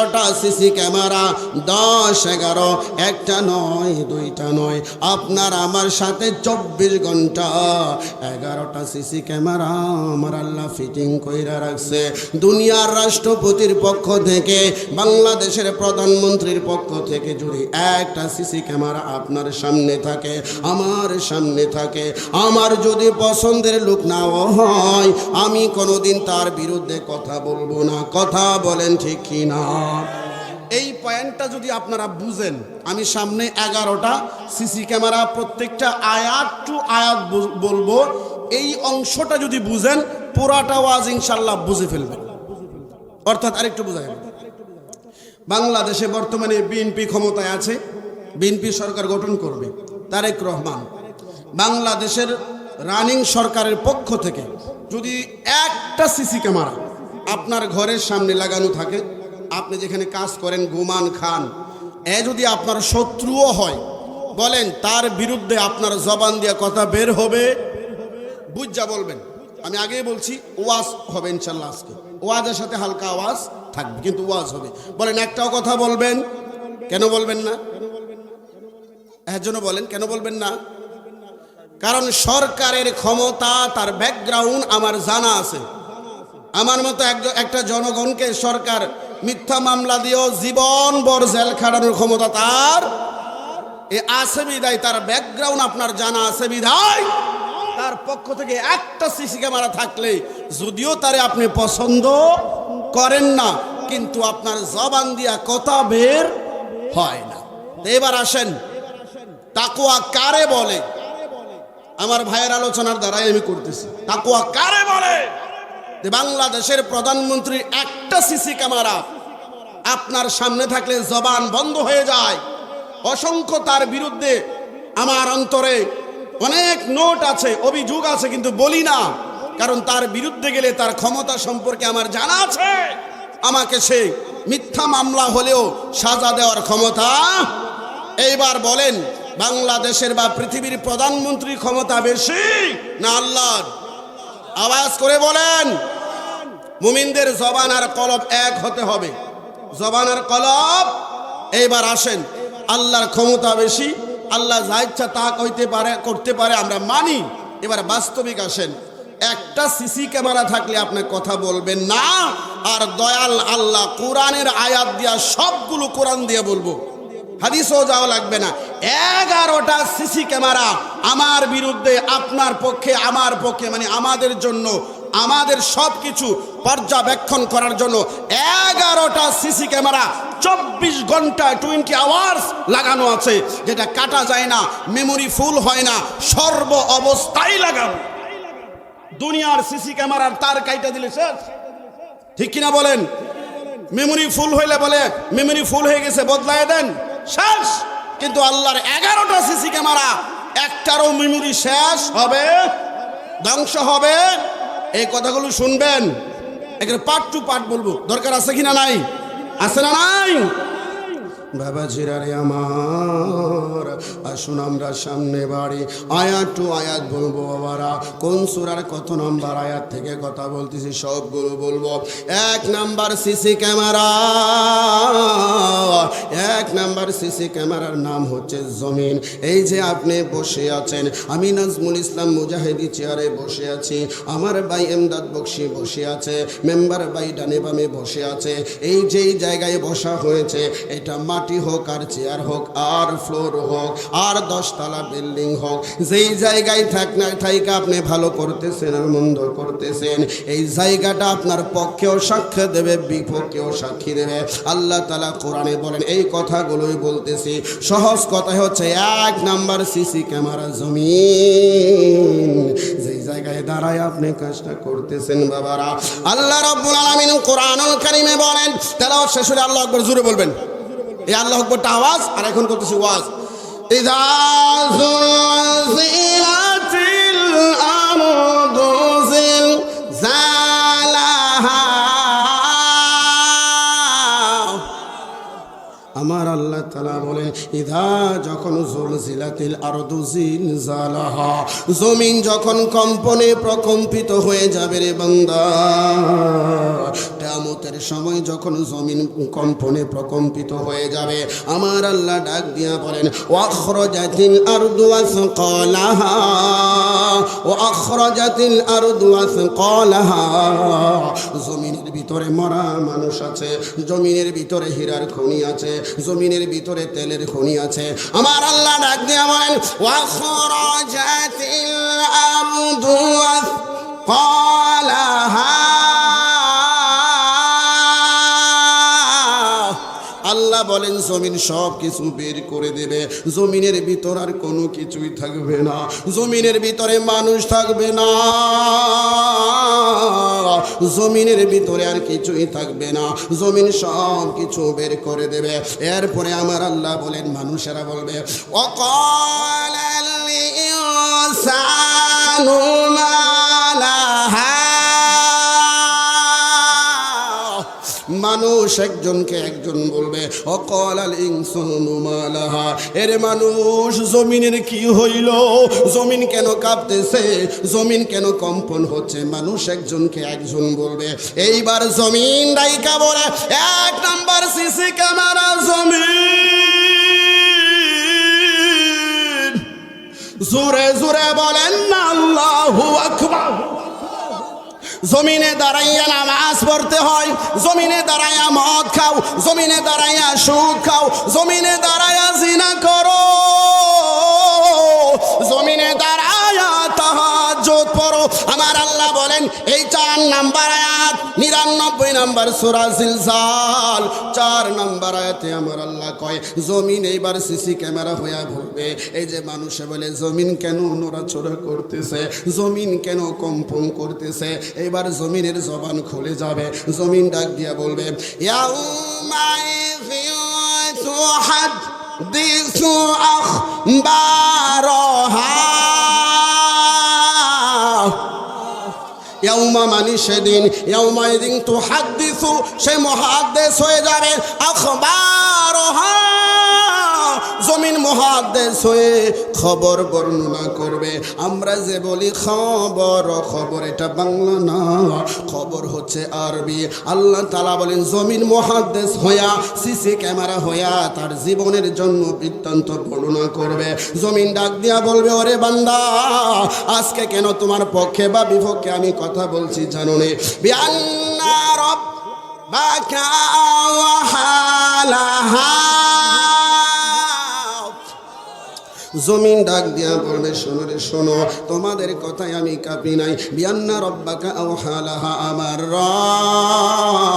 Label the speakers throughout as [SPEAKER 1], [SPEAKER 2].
[SPEAKER 1] 11টা CC camera, 10 11, একটা নয় দুইটা নয়, আপনার আমার সাথে 24 ঘন্টা 11টা সিসি ক্যামেরা আমার আল্লাহ ফিটিং কইরা রাখছে। দুনিয়ার রাষ্ট্রপতির পক্ষ থেকে, বাংলাদেশের প্রধানমন্ত্রীর পক্ষ থেকে যদি একটা সিসি ক্যামেরা আপনার সামনে থাকে, আমার সামনে থাকে, আমার যদি পছন্দের লোক নাও হয়, আমি কোনোদিন তার বিরুদ্ধে কথা বলবো না। কথা বলেন ঠিক কি না? এই পয়েন্টটা যদি আপনারা বুঝেন, আমি সামনে 11টা সিসি ক্যামেরা, প্রত্যেকটা আয়াত টু আয়াত বলবো, এই অংশটা যদি বুঝেন পুরাটা ওয়াজ ইনশাআল্লাহ বুঝে ফেলবেন। অর্থাৎ আরেকটু বুঝাই, বাংলাদেশে বর্তমানে বিএনপি ক্ষমতায় আছে, বিএনপি সরকার গঠন করবে, তারেক রহমান। বাংলাদেশের রানিং সরকারের পক্ষ থেকে যদি একটা সিসি ক্যামেরা আপনার ঘরের সামনে লাগানো থাকে, আপনি যেখানে কাজ করেন, ঘুমান খান, এ যদি আপনার শত্রুও হয়, বলেন তার বিরুদ্ধে আপনার জবান দিয়ে কথা বের হবে, বুঝা বলবেন। আমি আগেই বলছি ওয়াজ হবে ইনশাল্লাহ, আজকে ওয়াজের সাথে হালকা আওয়াজ থাকবে, কিন্তু ওয়াজ হবে। বলেন একটাও কথা বলবেন? কেন বলবেন না? এর জন্য বলেন কেন বলবেন না? কারণ সরকারের ক্ষমতা, তার ব্যাকগ্রাউন্ড আমার জানা আছে। আমার মতো একটা জনগণকে সরকার মিথ্যা মামলা দিয়েও জীবনভর জেল খাটানোর ক্ষমতা তার আছে বিধায়, তার ব্যাকগ্রাউন্ড আপনার জানা আছে বিধায়, তার পক্ষ থেকে একটা সিসি ক্যামেরা থাকলে, যদিও তারে আপনি পছন্দ করেন না, কিন্তু আপনার জবান দিয়া কথা বের হয় না। এবার আসেন, তাকওয়া কারে বলে? আমার ভাইয়ের আলোচনার দ্বারাই আমি করতেছি। তাকওয়া কারে বলে? যে বাংলাদেশের প্রধানমন্ত্রীর একটা সিসি ক্যামেরা আপনার সামনে থাকলে জবান বন্ধ হয়ে যায়। অসংখ্য তার বিরুদ্ধে আমার অন্তরে অনেক নোট আছে, অভিযোগ আছে, কিন্তু বলি না, কারণ তার বিরুদ্ধে গেলে তার ক্ষমতা সম্পর্কে আমার জানা আছে। আমাকে সে মিথ্যা মামলা হলেও সাজা দেওয়ার ক্ষমতা। এইবার বলেন, বাংলাদেশের বা পৃথিবীর প্রধানমন্ত্রীর ক্ষমতা বেশি না আল্লাহর? আওয়াজ করে বলেন। মুমিনদের জবান আর কলব এক হতে হবে, জবান আর কলব। এইবার আসেন, আল্লাহর ক্ষমতা বেশি, আল্লাহ যা ইচ্ছা তা করতে পারে, আমরা মানি। এবার বাস্তবিক আসেন, একটা সিসি ক্যামেরা থাকলে আপনি কথা বলবেন না, আর দয়াল আল্লাহ কোরআনের আয়াত দিয়া সবগুলো কোরআন দিয়ে বলবো, হাদিসও যাওয়া লাগবে না। 11টা সিসি ক্যামেরা আমার বিরুদ্ধে, আপনার পক্ষে, আমার পক্ষে, মানে আমাদের জন্য, আমাদের সব কিছু পর্যবেক্ষণ করার জন্য 11টা সিসি ক্যামেরা 24 ঘন্টা 20 আওয়ার্স লাগানো আছে, যেটা কাটা যায় না, মেমোরি ফুল হয় না, সর্ব অবস্থায় লাগানো। দুনিয়ার সিসি ক্যামেরার তার কাইটা দিলে শেষ, ঠিক কিনা বলেন? মেমোরি ফুল হইলে বলে মেমোরি ফুল হয়ে গেছে, বদলায় দেন, শেষ। কিন্তু আল্লাহর 11টা সিসি ক্যামেরা, একটারও মেমোরি শেষ হবে, ধ্বংস হবে। এই কথাগুলো শুনবেন, এখানে পার্ট টু পার্ট বলবো, দরকার আছে কিনা নাই? আছে না নাই? বাবা জিরারে আমার, আসুন আমরা সামনে বাড়ি, আয়াত টু আয়াত বলবো। বাবারা, কোন সূরার কত নাম্বার আয়াত থেকে কথা বলতেছি সবগুলো বলবো। 1 number CC camera, 1 number CC ক্যামেরার নাম হচ্ছে জমিন। এই যে আপনি বসে আছেন, আমি নাজমুল ইসলাম মুজাহিদি চেয়ারে বসে আছি, আমার ভাই এমদাদ বক্সি বসে আছে, মেম্বার ভাই ডানে বামে বসে আছে। এই যেই জায়গায় বসা হয়েছে, এটা মাটি হোক আর চেয়ার হোক আর ফ্লোর হোক আর 10 তলা বিল্ডিং হোক, যেই জায়গায় থাইকা আপনি ভালো করতেছেন আর মন্দ করতেছেন, এই জায়গাটা আপনার পক্ষেও সাক্ষ্য দেবে, বিপক্ষেও সাক্ষী দেবে। আল্লাহ তাআলা কোরআনে বলেন, এই কথাগুলোই বলতেছি। সহজ কথা হচ্ছে 1 নাম্বার সিসি ক্যামেরা জমিন, যেই জায়গায় দাঁড়ায় আপনি কাজটা করতেছেন। বাবারা, আল্লাহ রাব্বুল আলামিন কোরআনুল কারীমে বলেন, তেলাওয়াত শেষ হলে আল্লাহু আকবার জোরে বলবেন। এই আল্লাহু আকবারটা আওয়াজ, আর এখন করতেছি ওয়াজ। ইযা যুলজিলাতিল আরদু জিলজালাহা আমার আল্লাহ তাআলা বলেন ইদা যখন জুলজিলাতিল আরদু জিলজালাহা, জমিন যখন কম্পনে প্রকম্পিত হয়ে যাবে রে বান্দা, কিয়ামতের সময় যখন জমিন কম্পনে প্রকম্পিত হয়ে যাবে, আমার আল্লাহ ডাক দিয়া বলেন ওয়াখরাজাতিল আরদু আসকালাহা ওয়াখরাজাতিল আরদু আসকালাহা, জমিনের ভিতরে মরা মানুষ আছে, জমিনের ভিতরে হীরার খনি আছে, জমিনের ভিতরে তেলের খনি আছে। আমার আল্লাহ ডাক দিয়া বলেন ওয়াখরাজাতিল আরদু আসকালাহা, আল্লাহ বলেন জমিন সব কিছু বের করে দেবে, জমিনের ভিতর আর কোনো কিছুই থাকবে না, জমিনের ভিতরে মানুষ থাকবে না, জমিনের ভিতরে আর কিছুই থাকবে না, জমিন সব কিছু বের করে দেবে। এরপরে আমার আল্লাহ বলেন মানুষেরা বলবে ওয়াকালাল ইনসানু মা লাহা, মানুষ একজনকে একজন বলবে ওয়াকালাল ইনসানু মা লাহা, এরে মানুষ জমিনের কি হইল, জমিন কেন কাঁপতেছে, জমিন কেন কম্পন হচ্ছে, মানুষ একজনকে একজন বলবে। এইবার জমিন ডাইকা বলে এক নাম্বার সিসি ক্যামেরা জমিন, জোরে জোরে বলেন না আল্লাহু আকবার। জমিনে দাঁড়াইয়া নামাজ পড়তে হয়, জমিনে দাঁড়াইয়া মদ খাও, জমিনে দাঁড়াইয়া সুদ খাও, জমিনে দাঁড়াইয়া জিনা করো, জমিনে দাঁড়াইয়া তাহাজ্জুদ পড়ো। আমার আল্লাহ বলেন এই 4 নাম্বার আয়াত 99 নাম্বার সূরা জিলজাল 4 নাম্বার আয়াতে আমার আল্লাহ কয় জমিন এইবার সিসি ক্যামেরা হইয়া বলবে, এই যে মানুষে বলে জমিন কেন নড়াচড়া করতেছে, জমিন কেন কম্পন করতেছে, এবার জমিনের জবান খুলে যাবে, জমিন ডাক দিয়া বলবে ইয়াউমা তুহাদ্দিসু আখবারহা, ইয়াউমা মানে সেদিন, ইয়াউমা ইদিন তুহাদ্দিসু, সে মুহাদ্দিস হয়ে যাবে, আখবারহা, জমিন মুহাদ্দিস হয়ে খবর বর্ণনা করবে। আমরা যে বলি খবর, খবর এটা বাংলা না, খবর হচ্ছে আরবি। আল্লাহ তাআলা বলেন জমিন মুহাদ্দিস হইয়া সিসি ক্যামেরা হইয়া তার জীবনের জন্য বৃত্তান্ত বর্ণনা করবে। জমিন ডাক দিয়া বলবে ওরে বান্দা আজকে কেন তোমার পক্ষে বা বিপক্ষে আমি কথা বলছি জানো নে, বিআন্না রাব্বাকা ওয়া হালাহা, জমিন ডাক দিয়া বলবে শোনো রে শোনো, তোমাদের কথায় আমি কাঁপি নাই, বিআন্না রাব্বাকা আওহালাহা, আমার রব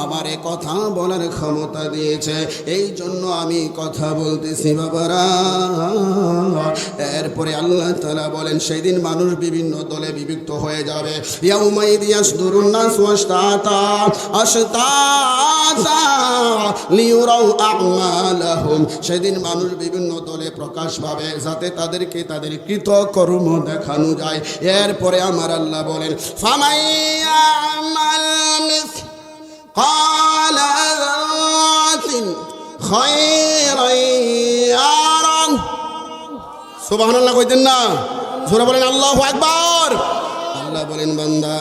[SPEAKER 1] আমারে কথা বলার ক্ষমতা দিয়েছে, এই জন্য আমি কথা বলতেছি বাবারা। এরপরে আল্লাহ তাআলা বলেন সেদিন মানুষ বিভিন্ন দলে বিভক্ত হয়ে যাবে, ইয়াউমাইযি ইয়াসদুরুন নাসু আশতাতা আশতাতা লিয়ুরাউ আমালাহুম, সেদিন মানুষ বিভিন্ন দলে প্রকাশ পাবে যাতে তাদেরকে তাদের কৃত কর্ম দেখানো যায়। এরপরে আমার আল্লাহ বলেন ফামাইয়ামাল মিসকালা যারাতিন খায়রান ইয়ারা, সুবহানাল্লাহ কইতেন না, জোরে বলেন আল্লাহু আকবার। আল্লাহ বলেন বান্দা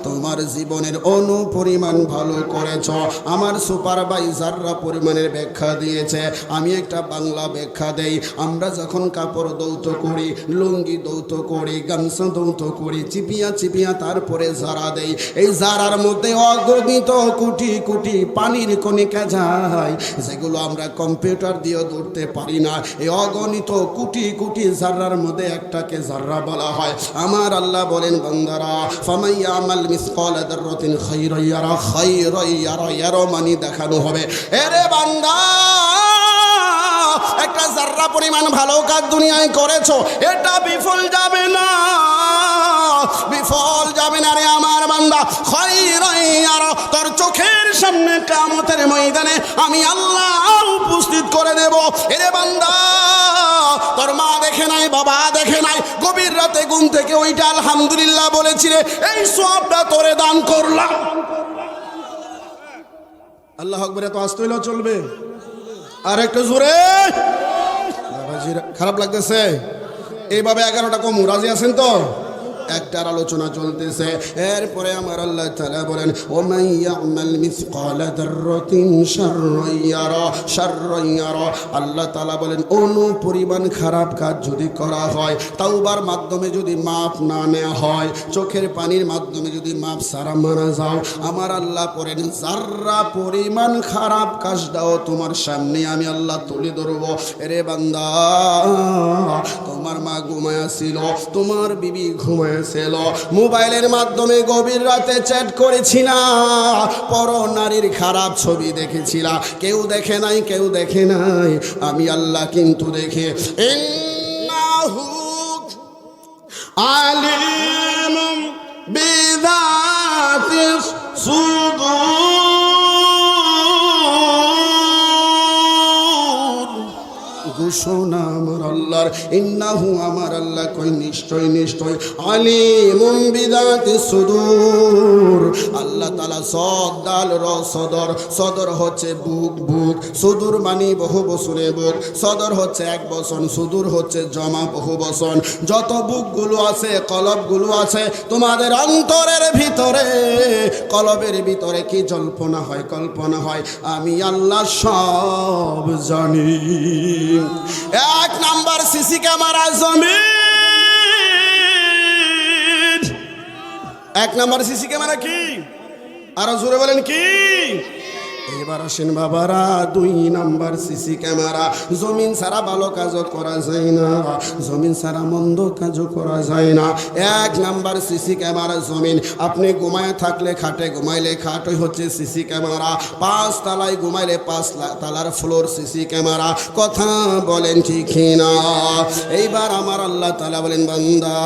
[SPEAKER 1] তোমার জীবনের অনুপরিমাণ ভালো করেছ, আমার সুপারভাইজাররা পরিমাণের ব্যাখ্যা দিয়েছে, আমি একটা বাংলা ব্যাখ্যা দেই। আমরা যখন কাপড় দৌত করি, লুঙ্গি দৌত করি, গামছা দৌত করি, চিপিয়া চিপিয়া তারপরে জারা দেই, এই জারার মধ্যে অগণিত কোটি কোটি পানির কণিকা যায়, যেগুলো আমরা কম্পিউটার দিয়ে ধরতে পারি না। এই অগণিত কোটি কোটি জাররার মধ্যে একটাকে জাররা বলা হয়। আমার আল্লাহ বলেন বান্দারা ফামাইয়ামাল মিসকালা যাররাতিন খায়রান ইয়ারা, খায়রান ইয়ারা, ইয়ারা মানে দেখানো হবে। এরে বান্দা একটা জাররা পরিমাণ ভালো কাজ দুনিয়ায় করেছো, এটা বিফল যাবে না, বিফল যাবে না রে আমার বান্দা। খায়রান ইয়ারা, তোর চোখের সামনে কিয়ামতের ময়দানে আমি আল্লাহ উপস্থিত করে দেব। এরে বান্দা তোর মা দেখে নাই, বাবা দেখে নাই, গভীর রাতে ঘুম থেকে ওইটা আলহামদুলিল্লাহ বলেছিলে, এই সওয়াবটা তোরে দান করলাম। আল্লাহ আকবার, এত আসতে হইলেও চলবে? আর একটু জোরে। বাবাজির খারাপ লাগতেছে? এইভাবে 11টা কম, রাজি আছেন তো? একটার আলোচনা চলতেছে। এরপরে আমার আল্লাহ তাআলা বলেন, ওমান ইয়ামাল মিসকালা যাররাতিন শাররান ইয়ারা শাররান ইয়ারা। আল্লাহ তাআলা বলেন, অনু পরিমাণ খারাপ কাজ যদি করা হয়, তাওবার মাধ্যমে যদি মাপ না নেওয়া হয়, চোখের পানির মাধ্যমে যদি মাপ সারা মারা যাও, আমার আল্লাহ বলেন যাররা পরিমাণ খারাপ কাজটাও তোমার সামনে আমি আল্লাহ তুলে ধরবো। রে বান্দা, তোমার মা ঘুমায়া ছিল, তোমার বিবি ঘুমায়া ছিল, মোবাইলের মাধ্যমে গভীর রাতে চ্যাট করেছিলা, পর নারীর খারাপ ছবি দেখেছিলা, কেউ দেখে নাই, কেউ দেখে নাই, আমি আল্লাহ কিন্তু দেখে। ইন্নাহু আলিমুম বিযাতিস সুদূর। ঘোষণা আমার আল্লাহর, ইন্নাহু আমার আল্লাহ কই নিশ্চয় নিশ্চয়, আলিমুম বিযাতিস সুদূর। আল্লাহ তাআলা সদ দাল র সদর, সদর হচ্ছে বুক, বুক সুদূর মানে বহু বচনে বুক, সদর হচ্ছে এক বচন, সুদূর হচ্ছে জমা বহু বচন। যত বুকগুলো আছে, কলবগুলো আছে তোমাদের অন্তরের ভিতরে, কলবের ভিতরে কি জল্পনা হয়, কল্পনা হয়, আমি আল্লাহ সব জানি। 1 নাম্বার সিসি ক্যামেরা জমিন। 1 নাম্বার সিসি ক্যামেরা কি? আরো জোরে বলেন কি? এবার আসেন বাবারা, 2 নাম্বার সিসি ক্যামেরা। জমিন ছাড়া ভালো কাজও করা যায় না, জমিন ছাড়া মন্দ কাজও করা যায় না। 1 নাম্বার সিসি ক্যামেরা জমিন। আপনি ঘুমায় থাকলে খাটে, ঘুমাইলে খাটই হচ্ছে সিসি ক্যামেরা। 5 তলায় ঘুমাইলে 5 তলার ফ্লোর সিসি ক্যামেরা। কথা বলেন ঠিক না? এইবার আমার আল্লাহ তাআলা বলেন, বান্দা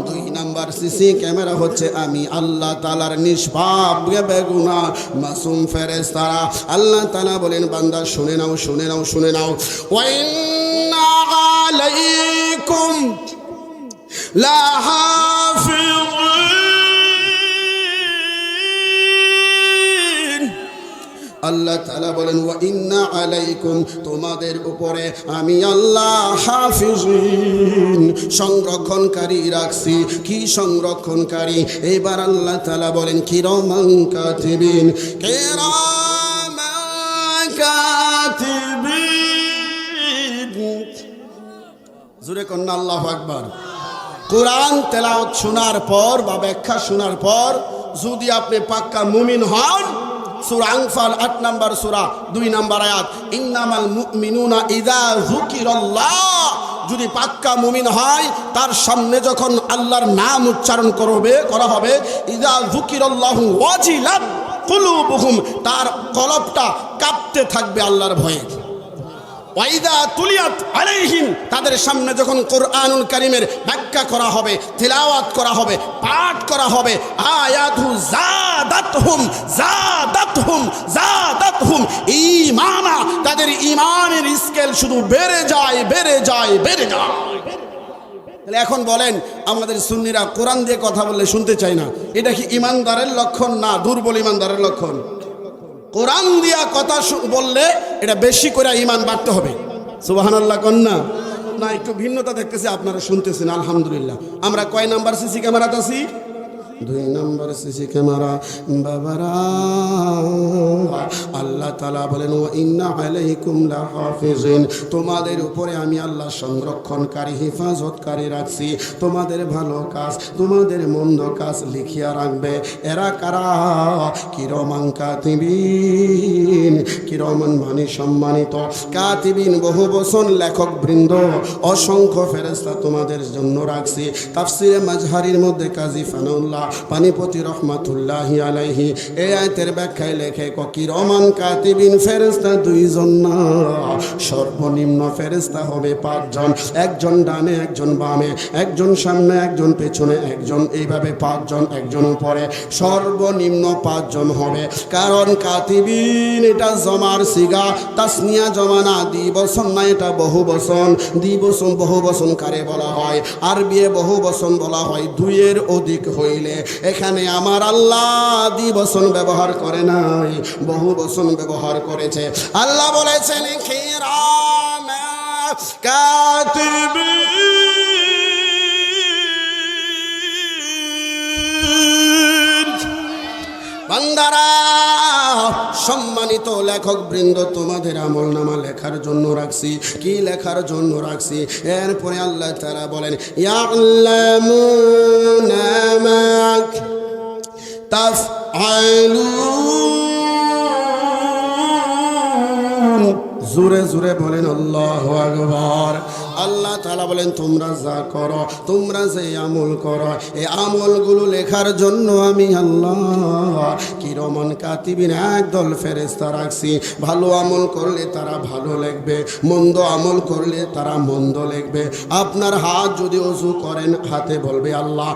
[SPEAKER 1] 2 নাম্বার সিসি ক্যামেরা হচ্ছে আমি আল্লাহ তাআলার নিষ্পাপ বেগুনাহ মাসুম ফেরেশতারা। আল্লাহ তাআলা বলেন, বান্দা শুনে নাও, শুনে নাও, শুনে নাও। ওয়া ইন্না আলাইকুম লাহাফিজিন। আল্লাহ তাআলা বলেন, ওয়া ইন্না আলাইকুম তোমাদের উপরে আমি আল্লাহ হাফিজিন সংরক্ষণকারী রাখছি। কি সংরক্ষণকারী? এবার আল্লাহ তাআলা বলেন, কিরামান কাতিবিন, কিরামান কাতিবিন। জোরে কন্না আল্লাহু আকবার। কোরআন তেলাওয়াত শোনার পর বা ব্যাখ্যা শোনার পর যদি আপনি পাক্কা মুমিন হন, সূরা আনফাল 8 নাম্বার সূরা 2 নাম্বার আয়াত, ইন্নামাল মুমিনুনা ইযা যুকিরাল্লাহ। যদি পাক্কা মুমিন হয়, তার সামনে যখন আল্লাহর নাম উচ্চারণ করা হবে, ইযা যুকিরাল্লাহু ওয়াজিলাত কুলুবুহুম, তার কলবটা কাঁপতে থাকবে আল্লাহর ভয়ে। ওয়াইদা তুলিয়াত আলাইহিম, তাদের সামনে যখন কোরআনুল কারীমের ব্যাখ্যা করা হবে, তিলাওয়াত করা হবে, পাঠ করা হবে, আয়াতু জাদাতহুম জাদাতহুম জাদাতহুম ঈমানা, তাদের ঈমানের স্কেল শুধু বেড়ে যায়, বেড়ে যায়, বেড়ে যায়। তাহলে এখন বলেন, আমাদের সুন্নিরা কোরআন দিয়ে কথা বললে শুনতে চায় না, এটা কি ঈমানদারের লক্ষণ না দুর্বল ঈমানদারের লক্ষণ? কোরআন দিয়া কথা বললে এটা বেশি করে ঈমান বাড়তে হবে। সুবহানাল্লাহ কন্যা না? একটু ভিন্নতা দেখতেছি, আপনারা শুনতেছেন আলহামদুলিল্লাহ। আমরা কয় নাম্বার সিসি ক্যামেরাতে আছি? 2 নাম্বার সিসি ক্যামেরা। বাবারা, আল্লাহ তাআলা বলেন, ওয়া ইন্না আলাইকুম লাহাফিজিন তোমাদের উপরে আমি আল্লাহ সংরক্ষণকারী, হেফাজতকারী রাখছি। তোমাদের ভালো কাজ, তোমাদের মন্দ কাজ লিখিয়া রাখবে। এরা কারা? কিরামান কাতিবিন। কিরামান মানে সম্মানিত, কাতিবিন বহু বচন, লেখক বৃন্দ, অসংখ্য ফেরেশতা তোমাদের জন্য রাখছি। তাফসিরে মাজহারির মধ্যে কাজী ফানাউল্লাহ পানিপতি রহমাতুল্লাহি আলাইহি এই আয়াতের ব্যাখ্যায় লেখে, কিরামান কাতিবিন ফেরেশতা 2 জন না, সর্বনিম্ন ফেরেশতা হবে 5 জন। একজন ডানে, একজন বামে, একজন সামনে, একজন পেছনে, একজন এইভাবে 5 জন, একজন উপরে, সর্বনিম্ন 5 জন হবে। কারণ কাতিবিন এটা জমার সিগা, তাসনিয়া জমা না, দ্বিবচন না, এটা বহু বচন। দ্বিবচন বহু বচন কারে বলা হয়? আরবিয়ে বহু বচন বলা হয় 2 এর অধিক হইলে। এখানে আমার আল্লাহ দ্বিবচন ব্যবহার করে নাই, বহু বচন ব্যবহার করেছে। আল্লাহ বলেছেন কিরামা কাতিবিন। বান্দারা, সম্মানিত লেখক বৃন্দ, তোমাদের আমলনামা লেখার জন্য রাখছি। কি লেখার জন্য রাখছি? এরপরে আল্লাহ তাআলা বলেন ইয়ালামুনা মা তাফআলুন। জোরে জোরে বলেন আল্লাহু আকবার। আল্লাহ তাআলা বলেন তোমরা যা করো, তোমরা যে আমল করো, এই আমলগুলো লেখার জন্য আমি আল্লাহ কিরামান কাতিবিন একদল ফেরেশতা রাখছি। ভালো আমল করলে তারা ভালো লিখবে, মন্দ আমল করলে তারা মন্দ লিখবে। আপনার হাত যদি ওযু করেন, হাতে বলবে আল্লাহ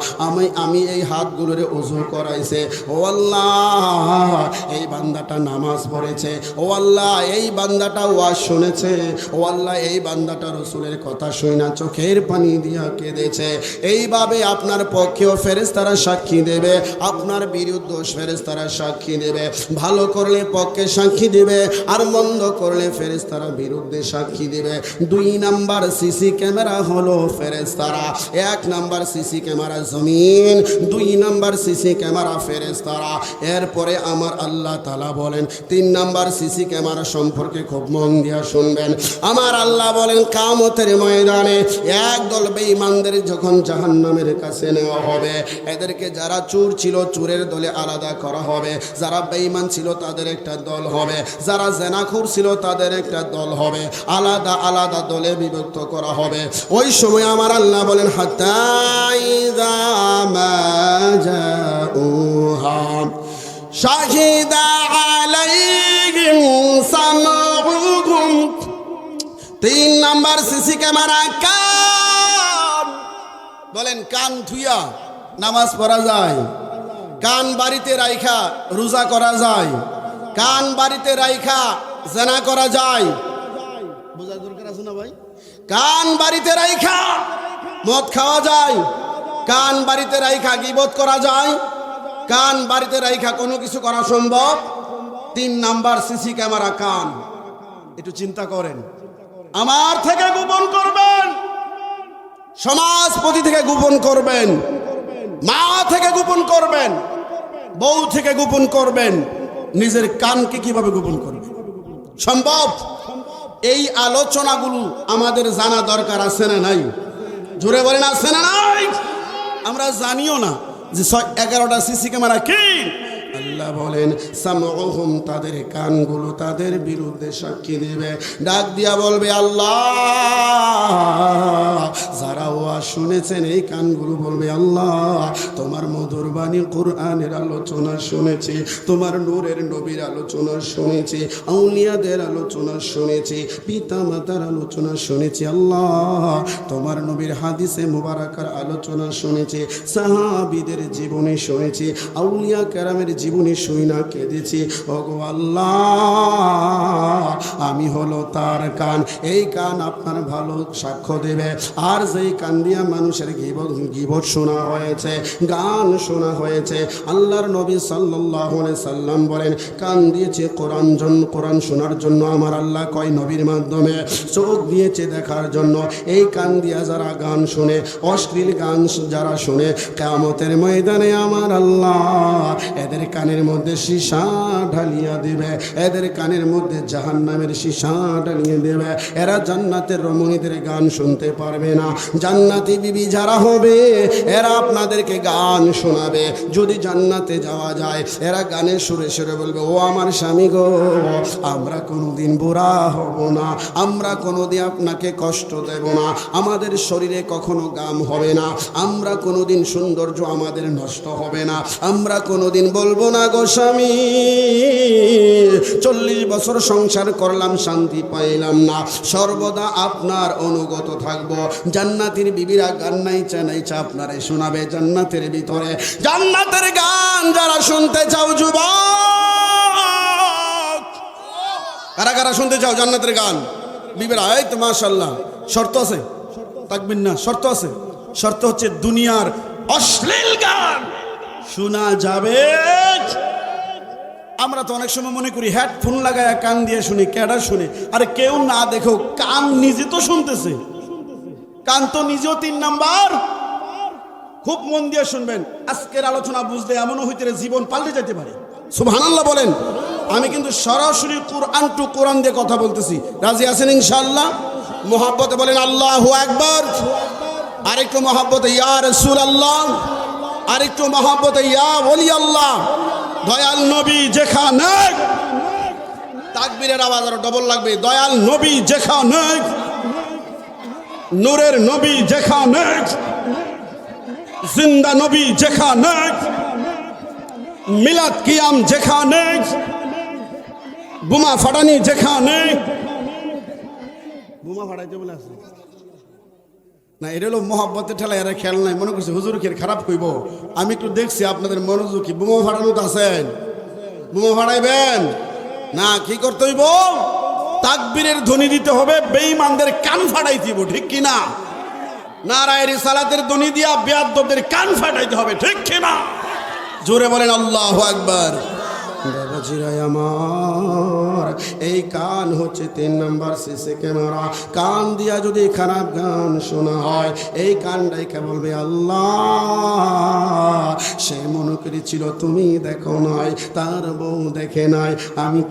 [SPEAKER 1] আমি এই হাতগুলোরে ওযু করাইছে, ও আল্লাহ এই বান্দাটা নামাজ পড়েছে, ও আল্লাহ এই বান্দাটা ওয়াজ শুনেছে, ও আল্লাহ এই বান্দাটা রাসূলের কথা শুনে চোখের পানি দিয়া কেঁদেছে। এইভাবে আপনার পক্ষেও ফেরেশতারা সাক্ষী দেবে, আপনার বিরুদ্ধে ফেরেশতারা সাক্ষী দেবে। ভালো করলে পক্ষে সাক্ষী দেবে, আর মন্দ করলে ফেরেশতারা বিরুদ্ধে সাক্ষী দেবে। 2 নাম্বার সিসি ক্যামেরা হলো ফেরেশতারা। 1 নাম্বার সিসি ক্যামেরা জমিন, 2 নাম্বার সিসি ক্যামেরা ফেরেশতারা। এরপরে আমার আল্লাহ তাআলা বলেন 3 নাম্বার সিসি ক্যামেরা সম্পর্কে খুব মন দিয়া শুনবেন। আমার আল্লাহ বলেন কিয়ামতের ময়দানে একদল বেঈমানদের যখন জাহান্নামের কাছে নেওয়া হবে, এদেরকে যারা চোর ছিল চোরের দলে আলাদা করা হবে, যারা বেঈমান ছিল তাদের একটা দল হবে, যারা জেনাখোর ছিল তাদের একটা দল হবে, আলাদা আলাদা দলে বিভক্ত করা হবে। ওই সময় আমার আল্লাহ বলেন হাত্তা ইযা মা জাউহা শাহিদা আলাইহিম সামউহুম। 3 নাম্বার সিসি ক্যামেরা কান। বলেন কান ধুইয়া নামাজ পড়া যায়, কান বাড়িতে রাইখা রোজা করা যায়, কান বাড়িতে রাইখা জেনা করা যায়। বোঝার দরকার আছে না ভাই? কান বাড়িতে রাইখা মদ খাওয়া যায়, কান বাড়িতে রাইখা গীবত করা যায়, কান বাড়িতে রাইখা কোনো কিছু করা সম্ভব। 3 নাম্বার সিসি ক্যামেরা কান। একটু চিন্তা করেন, আমার থেকে গোপন করবেন, সমাজপতি থেকে গোপন করবেন, মা থেকে গোপন করবেন, বউ থেকে গোপন করবেন, নিজের কানকে কিভাবে গোপন করবেন সম্ভব? এই আলোচনাগুলো আমাদের জানা দরকার আছে না নাই? জোরে বলেন আছে না নাই? আমরা জানিও না যে 11টা সিসি ক্যামেরা কি। আল্লাহ বলেন সামউহুম, তাদের কানগুলো তাদের বিরুদ্ধে সাক্ষী দেবে, ডাক দিয়া বলবে আল্লাহ যারা ওয়াজ শুনেছেন এই কানগুলো বলবে আল্লাহ তোমার মধুর বাণী কোরআনের আলোচনা শুনেছি, তোমার নূরের নবীর আলোচনা শুনেছি, আউলিয়াদের আলোচনা শুনেছি, পিতা মাতার আলোচনা শুনেছি, আল্লাহ তোমার নবীর হাদিসে মুবারাকার আলোচনা শুনেছি, সাহাবীদের জীবনী শুনেছি, আউলিয়া কেরামের জীবনী শুই না কেঁদেছি। ওগো আল্লাহ আমি হলো তার কান। এই কান আপনার ভালো সাক্ষ্য দেবে। আর যেই কান দিয়া মানুষের গীবত শোনা হয়েছে, গান শোনা হয়েছে, আল্লাহর নবী সাল্লাল্লাহু আলাইহি সাল্লাম বলেন কান দিয়েছে কোরআন শোনার জন্য আমার আল্লাহ কয় নবীর মাধ্যমে, চোখ দিয়েছে দেখার জন্য। এই কান দিয়া যারা গান শুনে, অশ্লীল গান যারা শুনে, কিয়ামতের ময়দানে আমার আল্লাহ এদের কানের মধ্যে সীসা ঢালিয়া দেবে, এদের কানের মধ্যে জাহান্নামের সীসা ঢালিয়ে দেবে। এরা জান্নাতের রমণীদের গান শুনতে পারবে না। জান্নাতি বিবি যারা হবে এরা আপনাদেরকে গান শোনাবে। যদি জান্নাতে যাওয়া যায় এরা গানের সুরে সুরে বলবে ও আমার স্বামী গো, আমরা কোনোদিন বুড়া হব না, আমরা কোনোদিন আপনাকে কষ্ট দেব না, আমাদের শরীরে কখনো গাম হবে না, আমরা কোনোদিন সৌন্দর্য আমাদের নষ্ট হবে না, আমরা কোনোদিন বলবো না গো স্বামী 40 বছর সংসার করলাম শান্তি পাইলাম না, সর্বদা আপনার অনুগত থাকবো। জান্নাতের বিবিরা গান নাইচা নাইচা আপনারে শোনাবে জান্নাতের ভিতরে। জান্নাতের গান যারা শুনতে চাও যুবক, কারা কারা শুনতে চাও জান্নাতের গান? বিবিরা এই তো মাশাআল্লাহ। শর্ত আছে, থাকবেন না? শর্ত আছে। শর্ত হচ্ছে দুনিয়ার অশ্লীল গান শোনা যাবে। আমরা তো অনেক সময় মনে করি হেডফোন লাগায় কান দিয়ে শুনি, কেডা শুনে? আরে কেউ না দেখো, কান নিজে তো শুনতেছে, কান তো নিজেও 3 নাম্বার। খুব মন দিয়ে শুনবেন, আজকের আলোচনা বুঝলে এমনও হইতে জীবন পাল্টে যেতে পারে। সুবহানাল্লাহ বলেন। আমি কিন্তু সরাসরি কোরআন টু কোরআন দিয়ে কথা বলতেছি, রাজি আছেন ইনশাআল্লাহ? মোহাব্বতে বলেন আল্লাহু আকবার। আরেকটু মহব্বতে ইয়া রাসূলুল্লাহ, আরেকটু মহব্বতে ইয়া ওলি আল্লাহ। দয়াল নবী যেখানে, তাকবীরের আওয়াজ আরো ডবল লাগবে। দয়াল নবী যেখানে, নূরের নবী যেখানে, জিন্দা নবী যেখানে, মিলাদ কিয়াম যেখানে, বোমা ফাটানি যেখানে। বোমা ফাটাইতে বলে আছে না, এটা হলো মহব্বতের ঠেলা। এরা খেয়াল নাই, মনে করছে হুজুর খেয়ে খারাপ কইব। আমি একটু দেখছি আপনাদের মনোযোগ কি, বোমা ফাটানো তো আছেন, বোমা ফাটাইবেন না, কি করতে হইব? তাকবীরের ধ্বনি দিতে হবে, বেঈমানদের কান ফাটাইতে হইব, ঠিক কিনা? নারায়ে রিসালাতের ধ্বনি দিয়া বেয়াদবদের কান ফাটাইতে হবে, ঠিক কিনা? জোরে বলেন আল্লাহু আকবার। বাবাজিরাই আমার, এই কান হচ্ছে 3 নাম্বার সিসি ক্যামেরা। কান দিয়া যদি খারাপ গান শোনা হয়, এই কানটাই কে বলবে আল্লাহ। সে মনে করেছিল তুমি দেখো নাই, তার বউ দেখে নাই। আমি